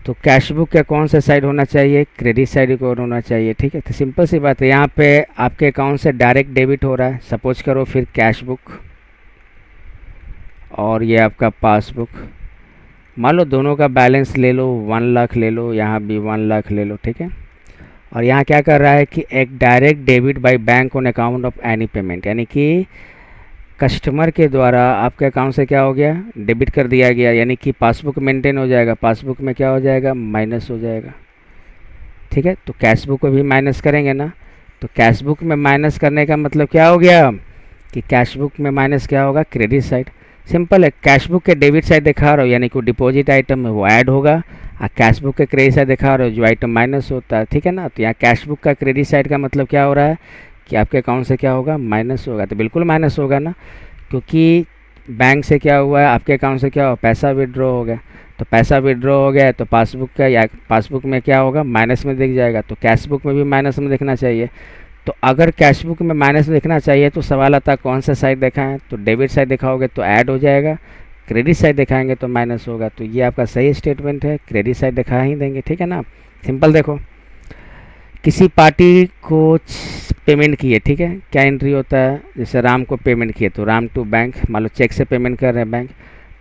तो कैश बुक का कौन सा साइड होना चाहिए, क्रेडिट साइड रिकॉर्ड होना चाहिए। ठीक है, तो सिंपल सी बात है, यहाँ पे आपके अकाउंट से डायरेक्ट डेबिट हो रहा है, सपोज करो फिर कैश बुक और ये आपका पासबुक, मान लो दोनों का बैलेंस ले लो 1 लाख ले लो, यहाँ भी 1 लाख ले लो। ठीक है, और यहाँ क्या कर रहा है कि एक direct debit by bank on account of any payment, यानी कि कस्टमर के द्वारा आपके अकाउंट से क्या हो गया, डेबिट कर दिया गया, यानी कि पासबुक मेंटेन हो जाएगा, पासबुक में क्या हो जाएगा, माइनस हो जाएगा। ठीक है, तो कैश बुक को भी माइनस करेंगे ना, तो कैश बुक में माइनस करने का मतलब क्या हो गया कि कैश बुक में माइनस क्या होगा, क्रेडिट साइड। सिंपल है, कैश बुक के डेबिट साइड दिखा रहा हो यानी कि डिपॉजिट आइटम है वो ऐड होगा, और कैश बुक के क्रेडिट साइड दिखा रहे हो जो आइटम माइनस होता है। ठीक है ना, तो यहाँ कैश बुक का क्रेडिट साइड का मतलब क्या हो रहा है कि आपके अकाउंट से क्या होगा, माइनस होगा। तो बिल्कुल माइनस होगा ना, क्योंकि बैंक से क्या हुआ है, आपके अकाउंट से क्या हो, पैसा विड्रॉ हो गया। तो पैसा विड्रॉ हो गया तो पासबुक का या पासबुक में क्या होगा, माइनस में दिख जाएगा। तो कैश बुक में भी माइनस में दिखना चाहिए। तो अगर कैश बुक में माइनस में दिखना चाहिए तो सवाल आता है कौन सा साइड देखा है, तो डेबिट साइड दिखाओगे तो ऐड हो जाएगा, क्रेडिट साइड दिखाएंगे तो माइनस होगा। तो ये आपका सही स्टेटमेंट है, क्रेडिट साइड दिखा ही देंगे, ठीक है ना। सिंपल देखो, किसी पार्टी को पेमेंट किए, ठीक है, क्या एंट्री होता है, जैसे राम को पेमेंट किए तो राम टू बैंक, मान लो चेक से पेमेंट कर रहे हैं बैंक,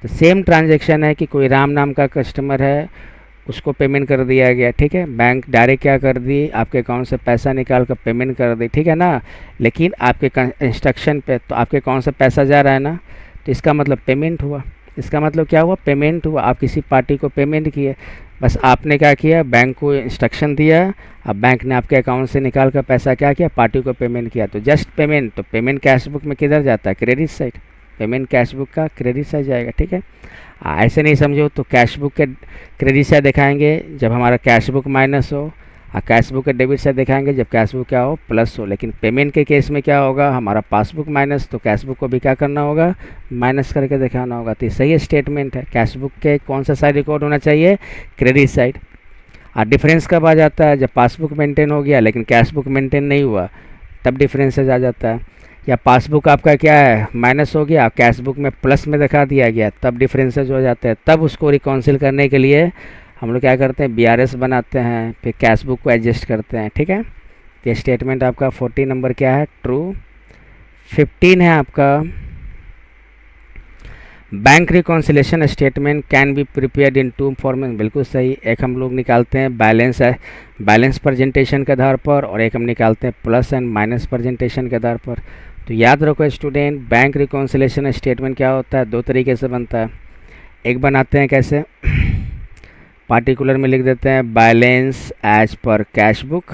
तो सेम ट्रांजैक्शन है कि कोई राम नाम का कस्टमर है, उसको पेमेंट कर दिया गया, ठीक है, बैंक डायरेक्ट क्या कर दी, आपके अकाउंट से पैसा निकाल कर पेमेंट कर दी, ठीक है ना। लेकिन आपके इंस्ट्रक्शन पे तो आपके अकाउंट से पैसा जा रहा है ना, तो इसका मतलब पेमेंट हुआ। इसका मतलब क्या हुआ, पेमेंट हुआ। आप किसी पार्टी को पेमेंट किए, बस आपने क्या किया, बैंक को इंस्ट्रक्शन दिया, अब बैंक ने आपके अकाउंट से निकाल कर पैसा क्या किया, पार्टी को पेमेंट किया, तो जस्ट पेमेंट। तो पेमेंट कैश बुक में किधर जाता है, credit side. Payment cash book का क्रेडिट साइड जाएगा, ठीक है। ऐसे नहीं समझो तो कैश बुक के क्रेडिट साइड दिखाएंगे जब हमारा कैश बुक माइनस हो, और कैश बुक के डेबिट साइड दिखाएंगे जब कैश बुक क्या हो, प्लस हो। लेकिन पेमेंट के केस में क्या होगा, हमारा पासबुक माइनस, तो कैश बुक को भी क्या करना होगा, माइनस करके दिखाना होगा। तो सही स्टेटमेंट है। कैश बुक के कौन सा साइड रिकॉर्ड होना चाहिए, क्रेडिट साइड। और डिफरेंस कब आ जाता है, जब पासबुक मेंटेन हो गया लेकिन कैश बुक मेंटेन नहीं हुआ, तब डिफरेंसेस आ जाता है। या पासबुक आपका क्या है, माइनस हो गया, कैश बुक में प्लस में दिखा दिया गया, तब डिफरेंसेस हो जाते हैं। तब उसको रिकॉन्सिल करने के लिए हम लोग क्या करते हैं, BRS बनाते हैं, फिर कैश बुक को एडजस्ट करते हैं, ठीक है। ये स्टेटमेंट आपका 14 नंबर क्या है, ट्रू। 15 है आपका, bank reconciliation statement can be prepared in 2 format. बिल्कुल सही। एक हम लोग निकालते हैं बैलेंस है, बैलेंस प्रेजेंटेशन के आधार पर, और एक हम निकालते हैं प्लस एंड माइनस प्रेजेंटेशन के आधार पर। तो याद रखो स्टूडेंट, बैंक रिकॉन्सिलेशन स्टेटमेंट क्या होता है, 2 तरीके से बनता है। एक बनाते हैं कैसे, पार्टिकुलर में लिख देते हैं balance as per cash book,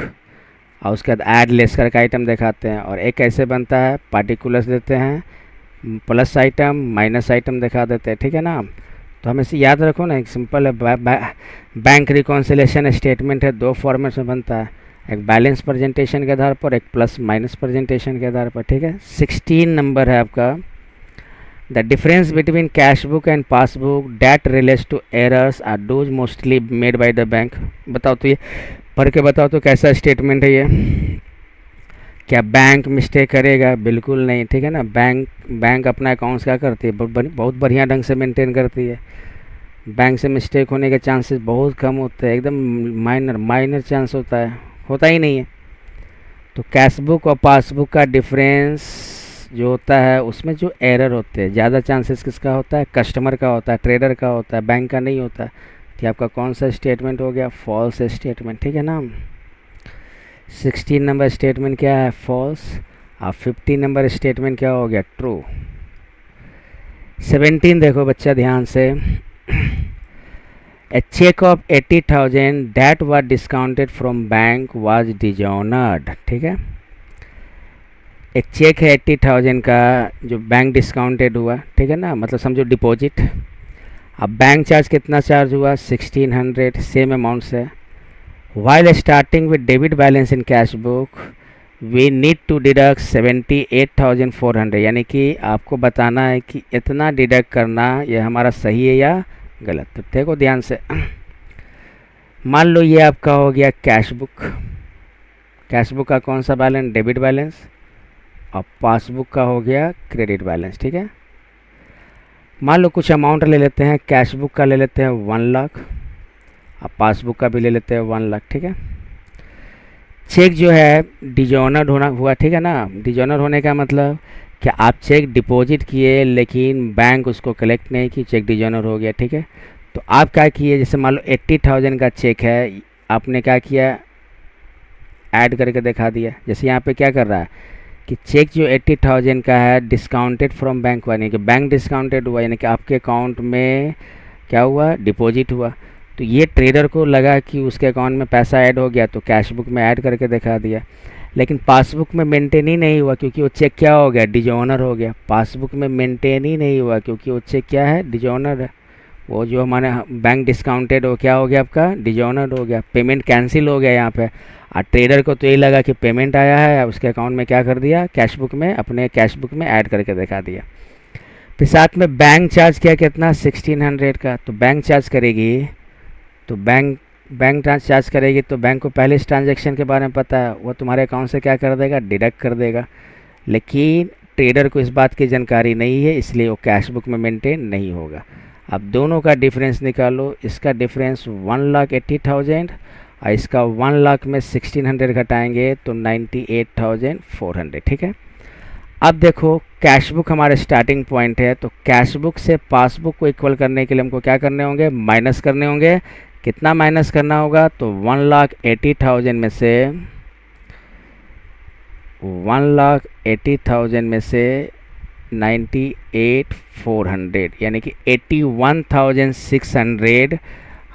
और उसके बाद ऐड लेस करके आइटम दिखाते हैं। और एक कैसे बनता है, पार्टिकुलर्स देते हैं, प्लस आइटम माइनस आइटम दिखा देते हैं, ठीक है ना। तो हमें से याद रखो ना, एक सिंपल है, बैंक रिकॉन्सिलेशन स्टेटमेंट है, 2 फॉर्मेट में बनता है, एक बैलेंस प्रेजेंटेशन के आधार पर, एक प्लस माइनस प्रेजेंटेशन के आधार पर, ठीक है। 16 नंबर है आपका, the difference between cash book and passbook that relates to errors are those mostly made by the bank. बताओ तो, ये पढ़ के बताओ तो कैसा स्टेटमेंट है ये, क्या बैंक मिस्टेक करेगा, बिल्कुल नहीं, ठीक है ना। बैंक अपना अकाउंट्स क्या करती है, बहुत बढ़िया ढंग से मेंटेन करती है। बैंक से मिस्टेक होने के चांसेस बहुत कम होते हैं, एकदम माइनर चांस होता ही नहीं है। तो कैश बुक और पासबुक का डिफरेंस जो होता है, उसमें जो एरर होते हैं, ज़्यादा चांसेस किसका होता है, कस्टमर का होता है, ट्रेडर का होता है, बैंक का नहीं होता। कि आपका कौन सा स्टेटमेंट हो गया, फॉल्स स्टेटमेंट, ठीक है ना। 16 नंबर स्टेटमेंट क्या है, फॉल्स। और 15 नंबर स्टेटमेंट क्या हो गया, ट्रू। 17 देखो बच्चा ध्यान से, a cheque of 80,000 that was discounted from bank was dishonoured, ठीक है। एक चेक है 80,000 का जो बैंक डिस्काउंटेड हुआ, ठीक है ना, मतलब समझो डिपॉजिट। अब बैंक चार्ज कितना चार्ज हुआ, 1600, सेम अमाउंट से। While starting with debit balance in cash book we need to deduct 78,400, यानी कि आपको बताना है कि इतना डिडक्ट करना ये हमारा सही है या गलत। तो देखो ध्यान से, मान लो ये आपका हो गया कैश बुक। कैश बुक का कौन सा बैलेंस, डेबिट बैलेंस, और पासबुक का हो गया क्रेडिट बैलेंस, ठीक है। मान लो कुछ अमाउंट ले लेते हैं, कैश बुक का ले लेते हैं 1 लाख, और पासबुक का भी ले लेते हैं 1 लाख, ठीक है। चेक जो है डिजॉनर्ड होना हुआ, ठीक है ना। डिजॉनर होने का मतलब कि आप चेक डिपॉजिट किए लेकिन बैंक उसको कलेक्ट नहीं की, चेक डिजॉनर हो गया, ठीक है। तो आप क्या किए, जैसे मान लो 80,000 का चेक है, आपने क्या किया, ऐड करके दिखा दिया। जैसे यहाँ पे क्या कर रहा है कि चेक जो 80,000 का है डिस्काउंटेड फ्रॉम बैंक हुआ, यानी कि बैंक डिस्काउंटेड हुआ, यानी कि आपके अकाउंट में क्या हुआ, डिपॉजिट हुआ। तो ये ट्रेडर को लगा कि उसके अकाउंट में पैसा ऐड हो गया, तो कैश बुक में ऐड करके दिखा दिया। लेकिन पासबुक में मेंटेन ही नहीं हुआ, क्योंकि वो चेक क्या हो गया, डिजॉनर हो गया। पासबुक में मेंटेन ही नहीं हुआ क्योंकि वो चेक क्या है, डिजॉनर है। वो जो हमारे बैंक डिस्काउंटेड हो क्या हो गया, आपका डिजॉनर हो गया, पेमेंट कैंसिल हो गया यहाँ पे। और ट्रेडर को तो यही लगा कि पेमेंट आया है, उसके अकाउंट में क्या कर दिया, कैश बुक में, अपने कैश बुक में ऐड करके दिखा दिया। फिर साथ में बैंक चार्ज किया कितना, 1600 का। तो बैंक चार्ज करेगी, तो बैंक चार्ज करेगी, तो बैंक को पहले इस ट्रांजैक्शन के बारे में पता है, वो तुम्हारे अकाउंट से क्या कर देगा, डिडक्ट कर देगा। लेकिन ट्रेडर को इस बात की जानकारी नहीं है, इसलिए वो कैश बुक में मेंटेन नहीं होगा। अब दोनों का डिफरेंस निकालो, इसका डिफरेंस 1,80,000 और इसका 1,00,000 में 1,600 घटाएंगे तो 98,400, ठीक है। अब देखो कैश बुक हमारे स्टार्टिंग पॉइंट है, तो कैश बुक से पासबुक को इक्वल करने के लिए हमको क्या करने होंगे, माइनस करने होंगे। कितना माइनस करना होगा, तो 1,80,000 में से 1,80,000 में से 98,400 यानी कि 81,600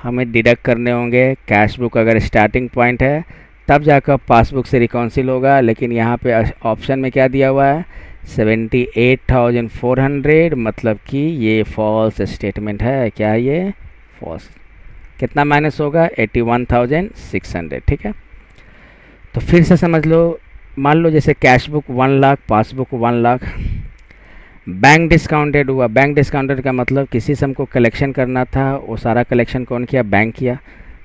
हमें डिडक्ट करने होंगे। कैश बुक अगर स्टार्टिंग पॉइंट है तब जाकर पासबुक से रिकॉन्सिल होगा, लेकिन यहाँ पे ऑप्शन में क्या दिया हुआ है, 78,400, मतलब कि ये फॉल्स स्टेटमेंट है। क्या है ये, फॉल्स। कितना माइनस होगा, 81,600, ठीक है। तो फिर से समझ लो, मान लो जैसे cash book 1,00,000, passbook 1,00,000, bank discounted हुआ। बैंक डिस्काउंटेड का मतलब किसी से हमको कलेक्शन करना था, वो सारा कलेक्शन कौन किया, बैंक किया।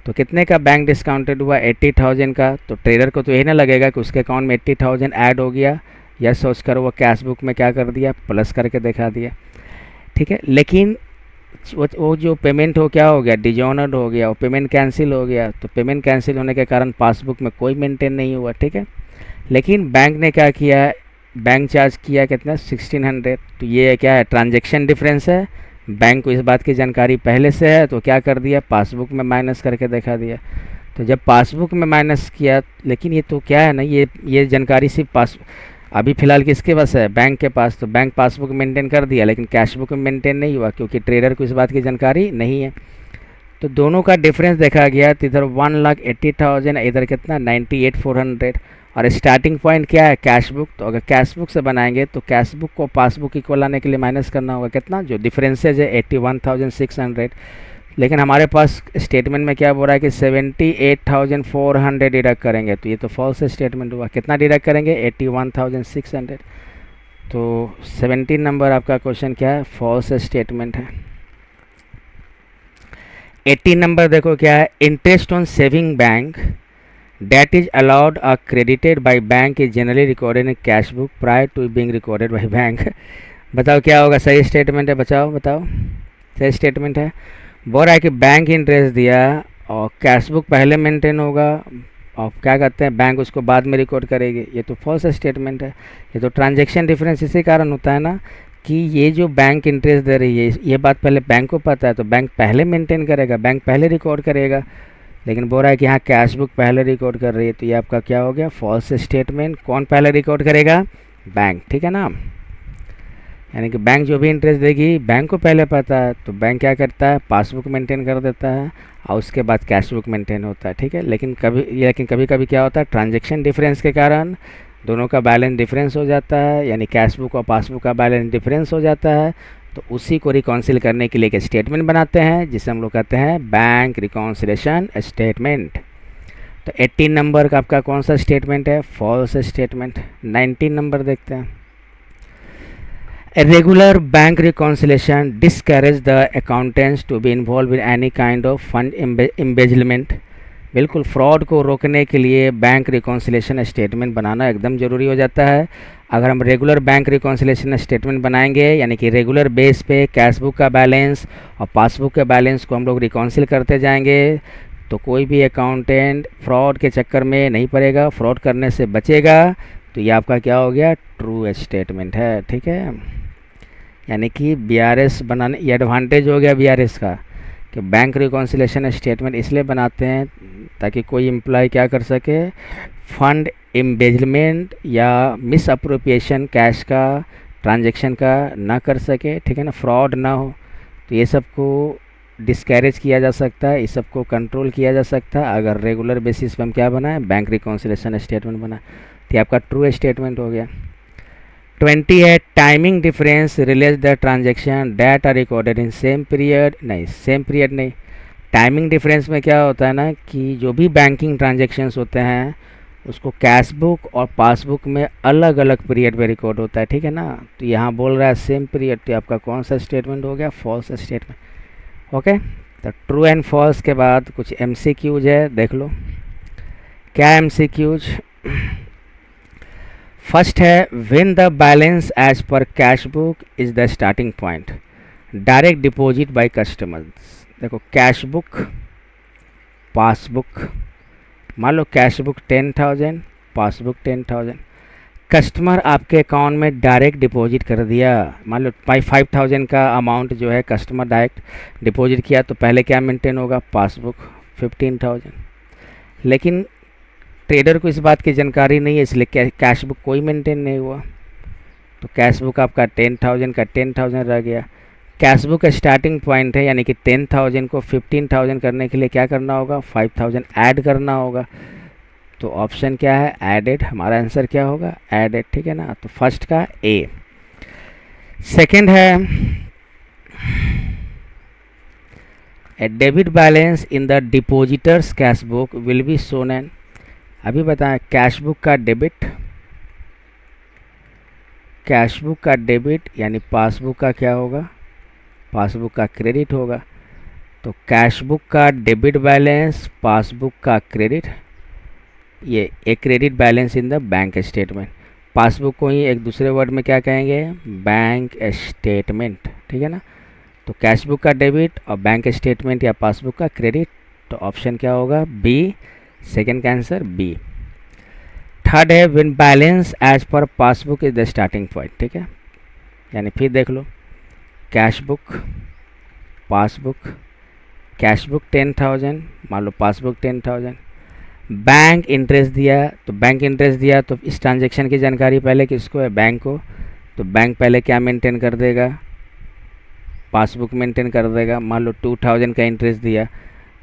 तो कितने का बैंक डिस्काउंटेड हुआ, 80,000 का। तो ट्रेडर को तो यही ना लगेगा कि उसके अकाउंट में 80,000 ऐड हो गया, यह सोचकर वो कैश बुक में क्या कर दिया, प्लस करके दिखा दिया, ठीक है। लेकिन वो जो पेमेंट हो क्या हो गया, डिजॉनर्ड हो गया, वो पेमेंट कैंसिल हो गया। तो पेमेंट कैंसिल होने के कारण पासबुक में कोई मेंटेन नहीं हुआ, ठीक है। लेकिन बैंक ने क्या किया, बैंक चार्ज किया कितना, 1,600। तो ये क्या है, ट्रांजैक्शन डिफरेंस है। बैंक को इस बात की जानकारी पहले से है, तो क्या कर दिया, पासबुक में माइनस करके दिखा दिया। तो जब पासबुक में माइनस किया, लेकिन ये तो क्या है ना, ये जानकारी सिर्फ पास अभी फ़िलहाल किसके पास है, बैंक के पास। तो बैंक पासबुक मेंटेन कर दिया, लेकिन कैश बुक में मेंटेन नहीं हुआ, क्योंकि ट्रेडर को इस बात की जानकारी नहीं है। तो दोनों का डिफरेंस देखा गया, तो इधर 1,80,000, इधर कितना, 98,400। और स्टार्टिंग पॉइंट क्या है, कैश बुक। तो अगर कैश बुक से बनाएंगे तो कैश बुक को पासबुक इक्वल लाने के लिए माइनस करना होगा कितना, जो डिफरेंसेज है 81,600। लेकिन हमारे पास स्टेटमेंट में क्या बोल रहा है कि 78,400 डिडक्ट करेंगे, तो ये तो फॉल्स स्टेटमेंट हुआ। कितना डिडक्ट करेंगे, 81,600। तो 17 नंबर आपका क्वेश्चन क्या है, फॉल्स स्टेटमेंट है। 18 नंबर देखो क्या है, interest on saving bank that is allowed or credited by bank is generally recorded in cash book prior to being recorded by bank। बताओ क्या होगा, सही स्टेटमेंट है, बताओ सही स्टेटमेंट है। बोल रहा है कि बैंक इंटरेस्ट दिया और कैश बुक पहले मेंटेन होगा और क्या कहते हैं, बैंक उसको बाद में रिकॉर्ड करेगी। ये तो फॉल्स स्टेटमेंट है। ये तो ट्रांजैक्शन डिफरेंस इसी कारण होता है ना, कि ये जो बैंक इंटरेस्ट दे रही है ये बात पहले बैंक को पता है, तो बैंक पहले मेंटेन करेगा, बैंक पहले रिकॉर्ड करेगा। लेकिन बोल रहा है कि हाँ कैश बुक पहले रिकॉर्ड कर रही है, तो ये आपका क्या हो गया, फॉल्स स्टेटमेंट। कौन पहले रिकॉर्ड करेगा, बैंक, ठीक है ना। यानी कि बैंक जो भी इंटरेस्ट देगी बैंक को पहले पता है, तो बैंक क्या करता है, पासबुक मेंटेन कर देता है और उसके बाद कैश बुक मेंटेन होता है, ठीक है। लेकिन कभी कभी क्या होता है, ट्रांजैक्शन डिफरेंस के कारण दोनों का बैलेंस डिफरेंस हो जाता है, यानी कैश बुक और पासबुक का बैलेंस डिफरेंस हो जाता है। तो उसी को रिकॉन्सिल करने के लिए एक स्टेटमेंट बनाते हैं, जिसे हम लोग कहते हैं बैंक रिकॉन्सिलेशन स्टेटमेंट। तो 18 नंबर का आपका कौन सा स्टेटमेंट है, फॉल्स स्टेटमेंट। 19 नंबर देखते हैं, regular bank reconciliation discourage the accountants to be involve in any kind of fund embezzlement. बिल्कुल फ्रॉड को रोकने के लिए बैंक रिकॉन्सिलेशन स्टेटमेंट बनाना एकदम ज़रूरी हो जाता है। अगर हम रेगुलर बैंक रिकॉन्सिलेशन स्टेटमेंट बनाएंगे, यानी कि रेगुलर बेस पे कैश बुक का बैलेंस और पासबुक के बैलेंस को हम लोग रिकॉन्सिल करते जाएंगे, तो कोई भी अकाउंटेंट फ्रॉड के चक्कर में नहीं पड़ेगा, फ्रॉड करने से बचेगा। तो ये आपका क्या हो गया, ट्रू स्टेटमेंट है, ठीक है। यानी कि बीआरएस बनाने, ये एडवांटेज हो गया बीआरएस का, कि बैंक रिकॉन्सिलेशन स्टेटमेंट इसलिए बनाते हैं ताकि कोई एम्प्लॉय क्या कर सके, फंड एम्बेजलमेंट या मिस अप्रोप्रिएशन कैश का, ट्रांजैक्शन का ना कर सके, ठीक है ना, फ्रॉड ना हो। तो ये सब को डिस्करेज किया जा सकता है, इस सब को कंट्रोल किया जा सकता है अगर रेगुलर बेसिस पे हम क्या बनाएं, बैंक रिकॉन्सिलेशन स्टेटमेंट बनाएं। तो ये आपका ट्रू स्टेटमेंट हो गया। 20 है, timing difference relates the transaction that are recorded in same period. नहीं, सेम पीरियड नहीं, टाइमिंग डिफरेंस में क्या होता है ना, कि जो भी बैंकिंग ट्रांजेक्शन्स होते हैं उसको कैश बुक और पासबुक में अलग अलग पीरियड पे रिकॉर्ड होता है, ठीक है ना। तो यहाँ बोल रहा है सेम पीरियड, तो आपका कौन सा स्टेटमेंट हो गया, फॉल्स स्टेटमेंट। ओके, तो ट्रू एंड फॉल्स के बाद कुछ एमसीक्यूज है, देख लो क्या एमसीक्यूज। फर्स्ट है when the balance as per cash book is the starting point, direct deposit by customers. देखो कैश बुक, पासबुक, मान लो कैश बुक 10,000, पासबुक 10,000, कस्टमर आपके अकाउंट में डायरेक्ट डिपॉजिट कर दिया। मान लो 5,000 का अमाउंट जो है कस्टमर डायरेक्ट डिपॉजिट किया, तो पहले क्या मेंटेन होगा, पासबुक 15,000। लेकिन ट्रेडर को इस बात की जानकारी नहीं है, इसलिए कैश बुक कोई मेंटेन नहीं हुआ, तो कैश बुक आपका 10,000 का 10,000 रह गया। कैश बुक का स्टार्टिंग पॉइंट है, यानी कि 10,000 को 15,000 करने के लिए क्या करना होगा, 5,000 ऐड करना होगा। तो ऑप्शन क्या है, एडेड। हमारा आंसर क्या होगा, एडेड, ठीक है ना। तो फर्स्ट का ए। सेकंड है a debit balance in the depositor's cash book will be shown an. अभी बताएं, कैश बुक का डेबिट, कैश बुक का डेबिट यानी पासबुक का क्या होगा, पासबुक का क्रेडिट होगा। तो कैश बुक का डेबिट बैलेंस, पासबुक का क्रेडिट, ये एक credit balance in the bank statement. Passbook को ही एक दूसरे वर्ड में क्या कहेंगे, बैंक स्टेटमेंट, ठीक है ना। तो कैश बुक का डेबिट और बैंक स्टेटमेंट या पासबुक का क्रेडिट। तो ऑप्शन क्या होगा, बी, सेकेंड का आंसर बी। थर्ड है when balance as per passbook is the starting point, ठीक है। यानी फिर देख लो, cash book, passbook, cash book 10,000, मान लो पासबुक 10,000, बैंक इंटरेस्ट दिया, तो बैंक इंटरेस्ट दिया तो इस ट्रांजैक्शन की जानकारी पहले किसको है, बैंक को। तो बैंक पहले क्या मेंटेन कर देगा, पासबुक मेंटेन कर देगा। मान लो 2,000 का इंटरेस्ट दिया,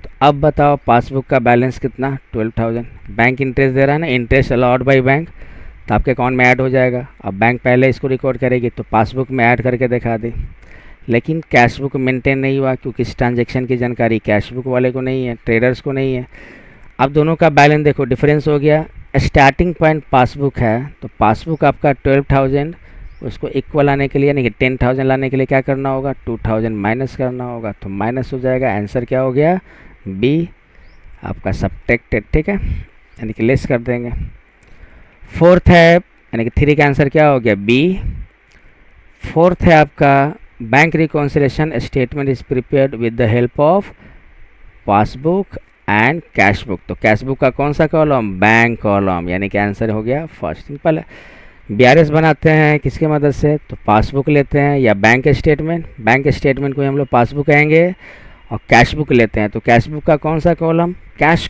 तो अब बताओ पासबुक का बैलेंस कितना, 12,000। बैंक इंटरेस्ट दे रहा है ना, इंटरेस्ट अलाउड बाई बैंक, तो आपके अकाउंट में ऐड हो जाएगा। अब बैंक पहले इसको रिकॉर्ड करेगी, तो पासबुक में ऐड करके दिखा दी। लेकिन कैश बुक मेंटेन नहीं हुआ, क्योंकि इस ट्रांजैक्शन की जानकारी कैश बुक वाले को नहीं है, ट्रेडर्स को नहीं है। अब दोनों का बैलेंस देखो, डिफरेंस हो गया। स्टार्टिंग पॉइंट पासबुक है, तो पासबुक आपका 12,000, उसको इक्वल लाने के लिए यानी कि 10,000 लाने के लिए क्या करना होगा, 2,000 माइनस करना होगा। तो माइनस हो जाएगा, आंसर क्या हो गया, बी आपका सब्ट्रैक्टेड, ठीक है, यानी कि लेस कर देंगे। फोर्थ है, यानी कि 3 का आंसर क्या हो गया, बी। फोर्थ है आपका bank reconciliation statement is prepared with the help of passbook and cash book. तो कैश बुक का कौन सा कॉलम, बैंक कॉलम, यानी कि आंसर हो गया फर्स्ट। सिंपल है। बीआरएस बनाते हैं किसके मदद से, तो पासबुक लेते हैं या बैंक स्टेटमेंट, बैंक स्टेटमेंट को हम लोग पासबुक कहेंगे, और कैश बुक लेते हैं तो कैश बुक का कौन सा कॉलम, कैश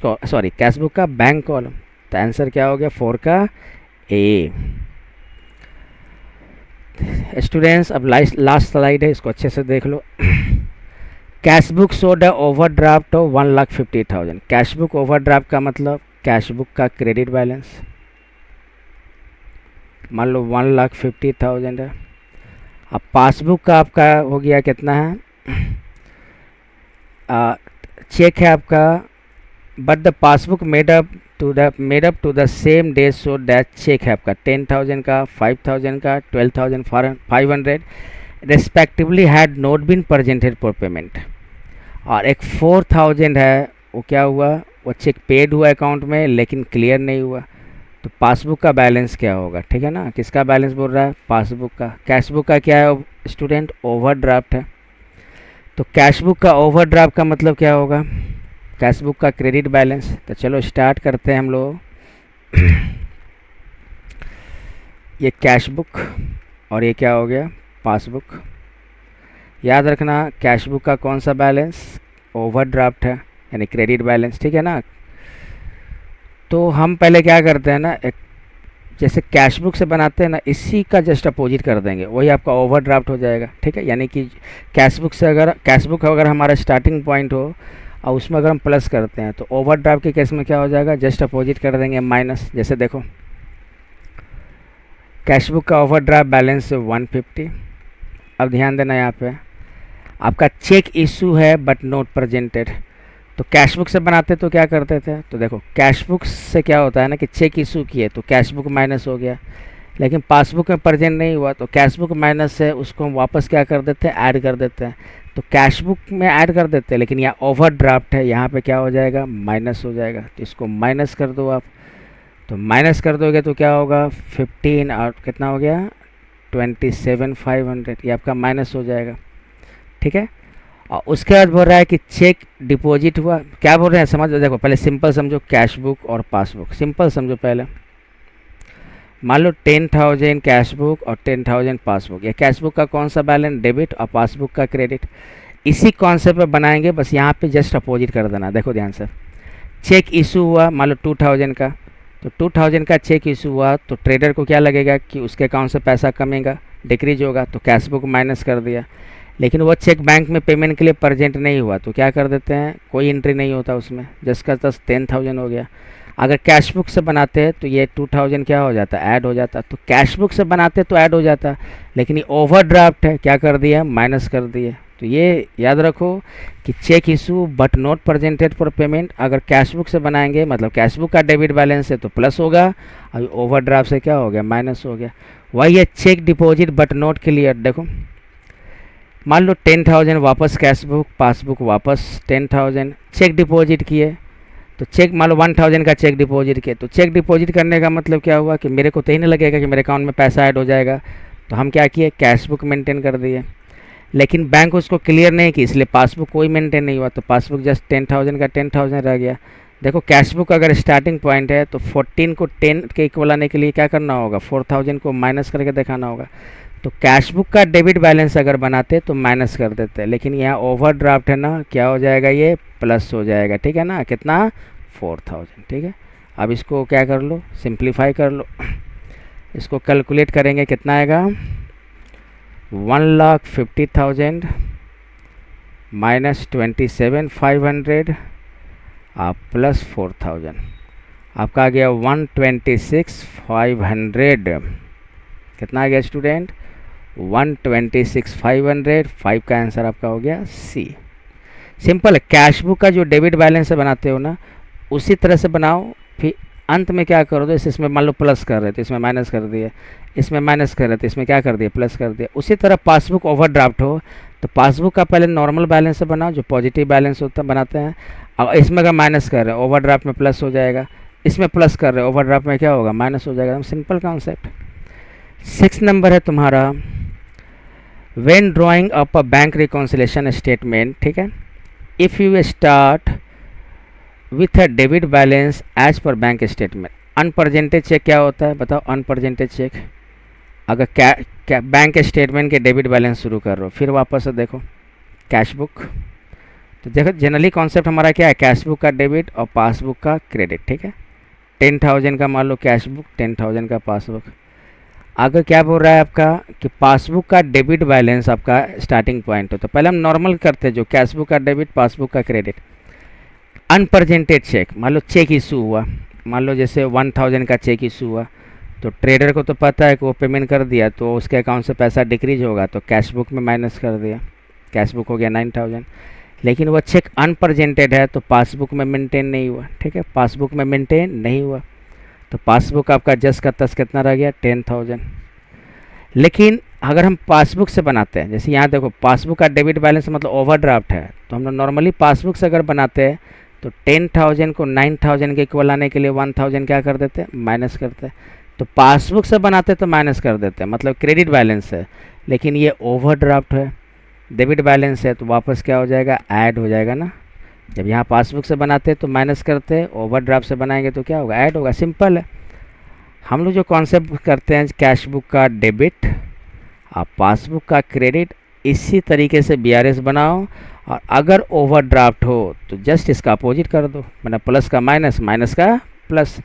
बुक का बैंक कॉलम। तो आंसर क्या हो गया, 4 का ए। स्टूडेंट्स अब लास्ट स्लाइड है, इसको अच्छे से देख लो। Cash book showed overdraft of 1,50,000। Cash book overdraft का मतलब कैश बुक का क्रेडिट बैलेंस, मान लो 1,50,000 है। अब पासबुक का आपका हो गया कितना है, चेक है आपका, but the passbook made up to the same day, so that cheque है आपका 10,000 का, 5,000 का, 12,500 respectively had not been presented for payment. और एक 4,000 है, वो क्या हुआ, वो चेक पेड हुआ अकाउंट में लेकिन क्लियर नहीं हुआ। तो पासबुक का बैलेंस क्या होगा, ठीक है ना, किसका बैलेंस बोल रहा है, पासबुक का। कैश बुक का क्या है स्टूडेंट, ओवरड्राफ्ट है। तो कैश बुक का ओवरड्राफ्ट का मतलब क्या होगा, कैश बुक का क्रेडिट बैलेंस। तो चलो स्टार्ट करते हैं हम लोग। ये कैश बुक और ये क्या हो गया, पासबुक। याद रखना कैश बुक का कौन सा बैलेंस, ओवरड्राफ्ट है, यानी क्रेडिट बैलेंस, ठीक है ना। तो हम पहले क्या करते हैं ना, एक जैसे कैश बुक से बनाते हैं ना, इसी का जस्ट अपोजिट कर देंगे, वही आपका ओवरड्राफ्ट हो जाएगा, ठीक है। यानी कि कैश बुक अगर हमारा स्टार्टिंग पॉइंट हो और उसमें अगर हम प्लस करते हैं, तो ओवरड्राफ्ट के केस में क्या हो जाएगा, जस्ट अपोजिट कर देंगे, माइनस। जैसे देखो कैश बुक का ओवरड्राफ्ट बैलेंस 150। अब ध्यान देना, यहाँ पे आपका चेक इशू है बट नॉट प्रेजेंटेड। तो कैश बुक से बनाते तो क्या करते थे, तो देखो कैश बुक से क्या होता है ना कि चेक इशू किए तो कैश बुक माइनस हो गया, लेकिन पासबुक में प्रेजेंट नहीं हुआ तो कैश बुक माइनस से उसको हम वापस क्या कर देते हैं, ऐड कर देते हैं। तो कैश बुक में ऐड कर देते हैं, लेकिन यहाँ ओवरड्राफ्ट है, यहाँ पे क्या हो जाएगा, माइनस हो जाएगा। तो इसको माइनस कर दो आप, तो माइनस कर दोगे तो क्या होगा, 15 और कितना हो गया 27,500, ये आपका माइनस हो जाएगा। ठीक है, और उसके बाद बोल रहा है कि चेक डिपॉजिट हुआ। क्या बोल रहे हैं समझ, देखो पहले सिंपल समझो, कैश बुक और पासबुक सिंपल समझो। पहले मान लो 10,000 कैश बुक और 10,000 पासबुक। ये कैश बुक का कौन सा बैलेंस, डेबिट, और पासबुक का क्रेडिट। इसी कॉन्सेप्ट पे बनाएंगे, बस यहाँ पे जस्ट अपोजिट कर देना। देखो ध्यान से, चेक इशू हुआ मान लो 2,000 का, तो 2,000 का चेक इशू हुआ तो ट्रेडर को क्या लगेगा कि उसके अकाउंट से पैसा कमेगा, डिक्रीज होगा, तो कैश बुक माइनस कर दिया। लेकिन वो चेक बैंक में पेमेंट के लिए प्रेजेंट नहीं हुआ तो क्या कर देते हैं, कोई एंट्री नहीं होता उसमें, जस्ट का जस्ट 10,000 हो गया। अगर कैश बुक से बनाते हैं तो ये 2,000 क्या हो जाता है, ऐड हो जाता। तो कैश बुक से बनाते तो ऐड हो जाता, लेकिन ये ओवरड्राफ्ट है, क्या कर दिया, माइनस कर दिए। तो ये याद रखो कि cheque issue but not presented for payment. अगर कैश बुक से बनाएंगे मतलब कैश बुक का डेबिट बैलेंस है तो प्लस होगा, और ओवरड्राफ्ट से क्या हो गया, माइनस हो गया। वही है cheque deposit but not clear. देखो मान लो 10,000 वापस कैश बुक, पासबुक वापस 10,000, चेक डिपॉजिट किए। तो चेक मान लो 1,000 का चेक डिपॉजिट किए, तो चेक डिपॉजिट करने का मतलब क्या हुआ कि मेरे को तो ही नहीं लगेगा कि मेरे अकाउंट में पैसा ऐड हो जाएगा, तो हम क्या किए, कैश बुक मेंटेन कर दिए। लेकिन बैंक उसको क्लियर नहीं की, इसलिए पासबुक कोई मेंटेन नहीं हुआ, तो पासबुक जस्ट 10,000 का 10,000 रह गया। देखो कैश बुक अगर स्टार्टिंग पॉइंट है तो 14 को 10 के इक्वल आने के लिए क्या करना होगा, 4,000 को माइनस करके दिखाना होगा। तो कैश बुक का डेबिट बैलेंस अगर बनाते तो माइनस कर देते, लेकिन यहाँ ओवरड्राफ्ट है ना, क्या हो जाएगा, ये प्लस हो जाएगा। ठीक है ना, कितना, 4,000। ठीक है, अब इसको क्या कर लो, सिंप्लीफाई कर लो। इसको कैलकुलेट करेंगे कितना आएगा, 1,50,000 माइनस 27,500 आप प्लस 4,000, आपका आ गया 126,500। कितना आ गया स्टूडेंट, 126,500। 5 का आंसर आपका हो गया सी। सिंपल है, कैश बुक का जो डेबिट बैलेंस से बनाते हो ना उसी तरह से बनाओ। फिर अंत में क्या करो, तो इसमें मान लो प्लस कर रहे थे, इसमें माइनस कर दिए, इसमें माइनस कर रहे थे, इसमें क्या कर दिया, प्लस कर दिया। उसी तरह पासबुक ओवरड्राफ्ट हो तो पासबुक का पहले नॉर्मल बैलेंस से बनाओ, जो पॉजिटिव बैलेंस होता है बनाते हैं। अब इसमें अगर माइनस कर रहे हैं ओवरड्राफ्ट में प्लस हो जाएगा, इसमें प्लस कर रहे हैं ओवरड्राफ्ट में क्या होगा, माइनस हो जाएगा। Simple concept. 6 नंबर है तुम्हारा, when drawing up a bank reconciliation statement. ठीक है, if you start with a debit balance as per bank statement. Unpresented cheque क्या होता है बताओ, अनप्रजेंटेड चेक अगर बैंक स्टेटमेंट के डेबिट बैलेंस शुरू कर रहे हो, फिर वापस से देखो कैश बुक। तो देखो जनरली कॉन्सेप्ट हमारा क्या है, कैश बुक का डेबिट और पासबुक का क्रेडिट। ठीक है, 10,000 का मान लो कैश बुक, 10,000 का पासबुक। अगर क्या बोल रहा है आपका कि पासबुक का डेबिट बैलेंस आपका स्टार्टिंग पॉइंट हो, तो पहले हम नॉर्मल करते हैं जो कैश बुक का डेबिट, पासबुक का क्रेडिट। अनप्रजेंटेड चेक, मान लो चेक इशू हुआ, मान लो जैसे 1,000 का चेक इशू हुआ, तो ट्रेडर को तो पता है कि वो पेमेंट कर दिया तो उसके अकाउंट से पैसा डिक्रीज होगा, तो कैश बुक में माइनस कर दिया, कैश बुक हो गया 9,000। लेकिन वो चेक अनप्रजेंटेड है तो पासबुक में मेंटेन नहीं हुआ। ठीक है, पासबुक में मेंटेन नहीं हुआ तो पासबुक आपका जस्ट का तस कितना रह गया, 10,000। लेकिन अगर हम पासबुक से बनाते हैं, जैसे यहाँ देखो पासबुक का डेबिट बैलेंस मतलब ओवरड्राफ्ट है, तो हम लोग नॉर्मली पासबुक से अगर बनाते हैं तो 10,000 को 9,000 के इक्वल आने के लिए 1,000 क्या कर देते हैं, माइनस करते हैं। तो पासबुक से बनाते तो माइनस कर देते हैं, मतलब क्रेडिट बैलेंस है। लेकिन ये ओवरड्राफ्ट है, डेबिट बैलेंस है, तो वापस क्या हो जाएगा, ऐड हो जाएगा ना। जब यहाँ पासबुक से बनाते तो माइनस करते, ओवरड्राफ्ट से बनाएंगे तो क्या होगा, ऐड होगा। सिंपल है। हम लोग जो कॉन्सेप्ट करते हैं कैश बुक का डेबिट और पासबुक का क्रेडिट, इसी तरीके से बीआरएस बनाओ। और अगर ओवरड्राफ्ट हो तो जस्ट इसका अपोजिट कर दो, मतलब प्लस का माइनस, माइनस का प्लस।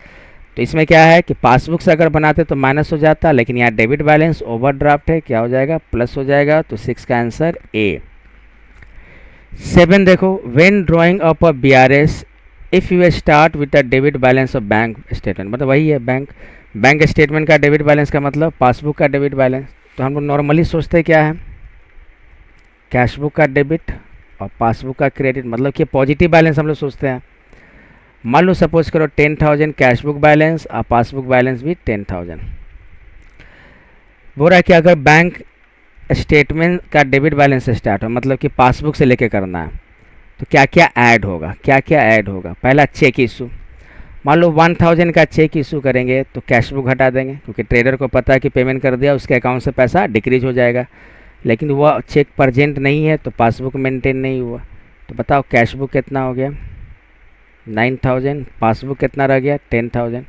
तो इसमें क्या है कि पासबुक से अगर बनाते तो माइनस हो जाता, लेकिन यहाँ डेबिट बैलेंस ओवरड्राफ्ट है, क्या हो जाएगा, प्लस हो जाएगा। तो 6 का आंसर ए। 7 देखो, when drawing up a BRS if you start with the debit balance of bank statement, मतलब वही है बैंक स्टेटमेंट का डेबिट बैलेंस का मतलब पासबुक का डेबिट बैलेंस। तो हम लोग नॉर्मली सोचते क्या है, कैश बुक का डेबिट और पासबुक का क्रेडिट, मतलब कि पॉजिटिव बैलेंस हम लोग सोचते हैं। मान लो सपोज करो 10,000 कैश बुक बैलेंस और पासबुक बैलेंस भी 10,000। बोल रहा है कि अगर बैंक स्टेटमेंट का डेबिट बैलेंस से स्टार्ट हो, मतलब कि पासबुक से लेके करना है, तो क्या क्या ऐड होगा, क्या क्या ऐड होगा। पहला चेक इशू, मान लो 1000 का चेक इशू करेंगे तो कैश बुक हटा देंगे, क्योंकि ट्रेडर को पता है कि पेमेंट कर दिया उसके अकाउंट से पैसा डिक्रीज हो जाएगा। लेकिन वह चेक प्रजेंट नहीं है तो पासबुक मेंटेन नहीं हुआ। तो बताओ कैश बुक कितना हो गया 9000, पासबुक कितना रह गया 10000।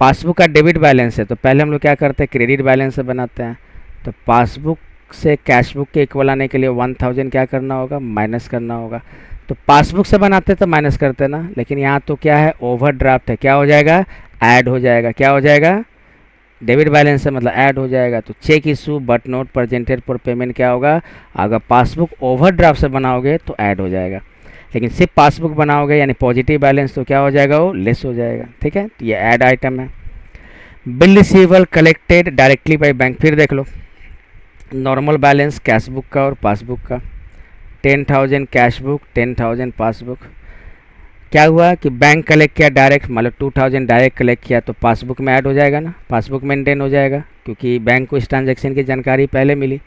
पासबुक का डेबिट बैलेंस है तो पहले हम लोग क्या करते हैं क्रेडिट बैलेंस से बनाते हैं। तो पासबुक से कैश बुक के इक्वल आने के लिए 1000 क्या करना होगा माइनस करना होगा। तो पासबुक से बनाते तो माइनस करते ना, लेकिन यहाँ तो क्या है ओवरड्राफ्ट है, क्या हो जाएगा ऐड हो जाएगा। क्या हो जाएगा डेबिट बैलेंस से मतलब ऐड हो जाएगा। तो cheque issue but not presented for payment क्या होगा, अगर पासबुक ओवरड्राफ्ट से बनाओगे तो ऐड हो जाएगा, लेकिन सिर्फ पासबुक बनाओगे यानी पॉजिटिव बैलेंस तो क्या हो जाएगा वो लेस हो जाएगा। ठीक है, तो ये ऐड आइटम है। Bill receivable collected directly by bank, फिर देख लो नॉर्मल बैलेंस कैश बुक का और पासबुक का 10,000 कैश बुक 10,000 पासबुक। क्या हुआ कि बैंक कलेक्ट किया डायरेक्ट, मतलब 2000 डायरेक्ट कलेक्ट किया तो पासबुक में ऐड हो जाएगा ना, पासबुक मेंटेन हो जाएगा क्योंकि बैंक को इस ट्रांजैक्शन की जानकारी पहले मिली।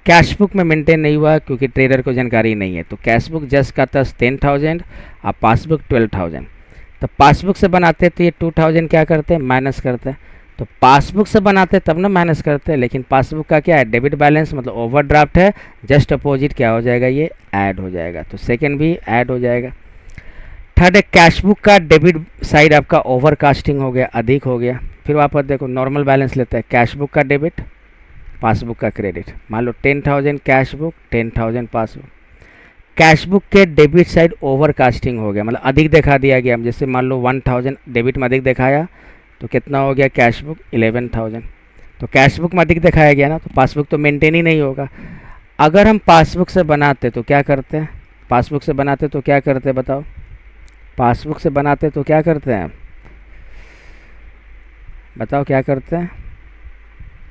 कैश बुक में मेंटेन नहीं हुआ क्योंकि ट्रेडर को जानकारी नहीं है, तो कैश बुक जस्ट का तस 10,000 और पासबुक 12,000। तो पासबुक से बनाते तो ये 2000 क्या करते हैं माइनस करते हैं, तो पासबुक से बनाते तब ना माइनस करते हैं, लेकिन पासबुक का क्या है डेबिट बैलेंस मतलब ओवरड्राफ्ट है, जस्ट अपोजिट क्या हो जाएगा ये ऐड हो जाएगा। तो सेकेंड भी ऐड हो जाएगा। थर्ड है कैश बुक का डेबिट साइड आपका ओवरकास्टिंग हो गया, अधिक हो गया। फिर वापस देखो नॉर्मल बैलेंस लेते हैं, कैश बुक का डेबिट पासबुक का क्रेडिट। मान लो 10,000 cash book 10,000 passbook, cash book के डेबिट साइड ओवरकास्टिंग हो गया मतलब अधिक दिखा दिया गया। जैसे मान लो 1000 डेबिट में अधिक दिखाया तो कितना हो गया कैश बुक 11,000। तो कैश बुक में अधिक दिखाया गया ना, तो पासबुक तो मेंटेन ही नहीं होगा। अगर हम पासबुक से बनाते तो क्या करते हैं, पासबुक से बनाते तो क्या करते हैं बताओ, पासबुक से बनाते तो क्या करते हैं बताओ क्या करते हैं,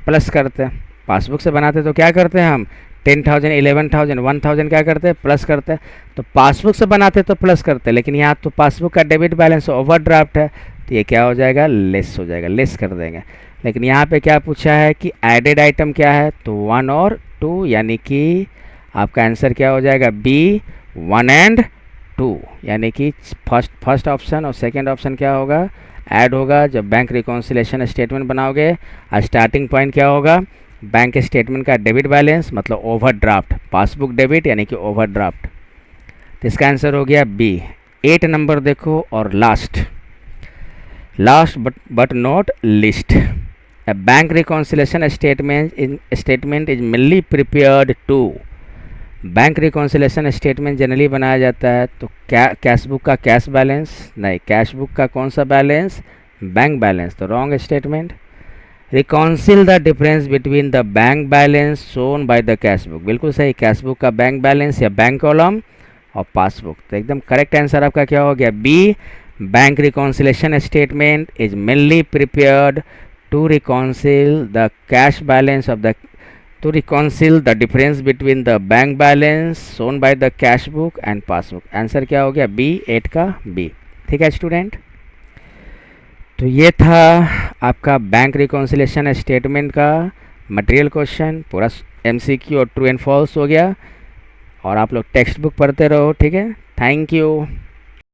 प्लस करते हैं। पासबुक से बनाते तो क्या करते हैं हम 10,000 11,000 1000 क्या करते हैं प्लस करते हैं। तो पासबुक से बनाते तो प्लस करते हैं, लेकिन यहाँ तो पासबुक का डेबिट बैलेंस ओवरड्राफ्ट है तो ये क्या हो जाएगा लेस हो जाएगा, लेस कर देंगे। लेकिन यहाँ पे क्या पूछा है कि एडेड आइटम क्या है, तो 1 और 2, यानी कि आपका आंसर क्या हो जाएगा बी 1 एंड 2, यानी कि फर्स्ट ऑप्शन और सेकंड ऑप्शन क्या होगा ऐड होगा। जब बैंक रिकॉन्सिलेशन स्टेटमेंट बनाओगे स्टार्टिंग पॉइंट क्या होगा बैंक स्टेटमेंट का डेबिट बैलेंस मतलब ओवरड्राफ्ट, पासबुक डेबिट यानी कि ओवरड्राफ्ट। तो इसका आंसर हो गया बी। 8 नंबर देखो और last but not least, a bank reconciliation statement is mainly prepared to, bank reconciliation statement generally बनाया जाता है तो कैश बुक का कैश बैलेंस नहीं, कैश बुक का कौन सा बैलेंस बैंक बैलेंस, तो wrong statement. Reconcile the difference between the bank balance shown by the cash book, बिल्कुल सही, कैश बुक का बैंक बैलेंस या बैंक कॉलम और पासबुक। तो एकदम करेक्ट आंसर आपका क्या हो गया B. Bank reconciliation statement is mainly prepared to रिकॉन्सिल the cash balance of the to reconcile the difference between the bank balance shown by the cash book and passbook। Answer क्या हो गया B, 8 का B. ठीक है student, तो ये था आपका बैंक रिकॉन्सिलेशन स्टेटमेंट का मटेरियल क्वेश्चन, पूरा एमसीक्यू और ट्रू एंड फॉल्स हो गया। और आप लोग टेक्स्ट बुक पढ़ते रहो, ठीक है। Thank you.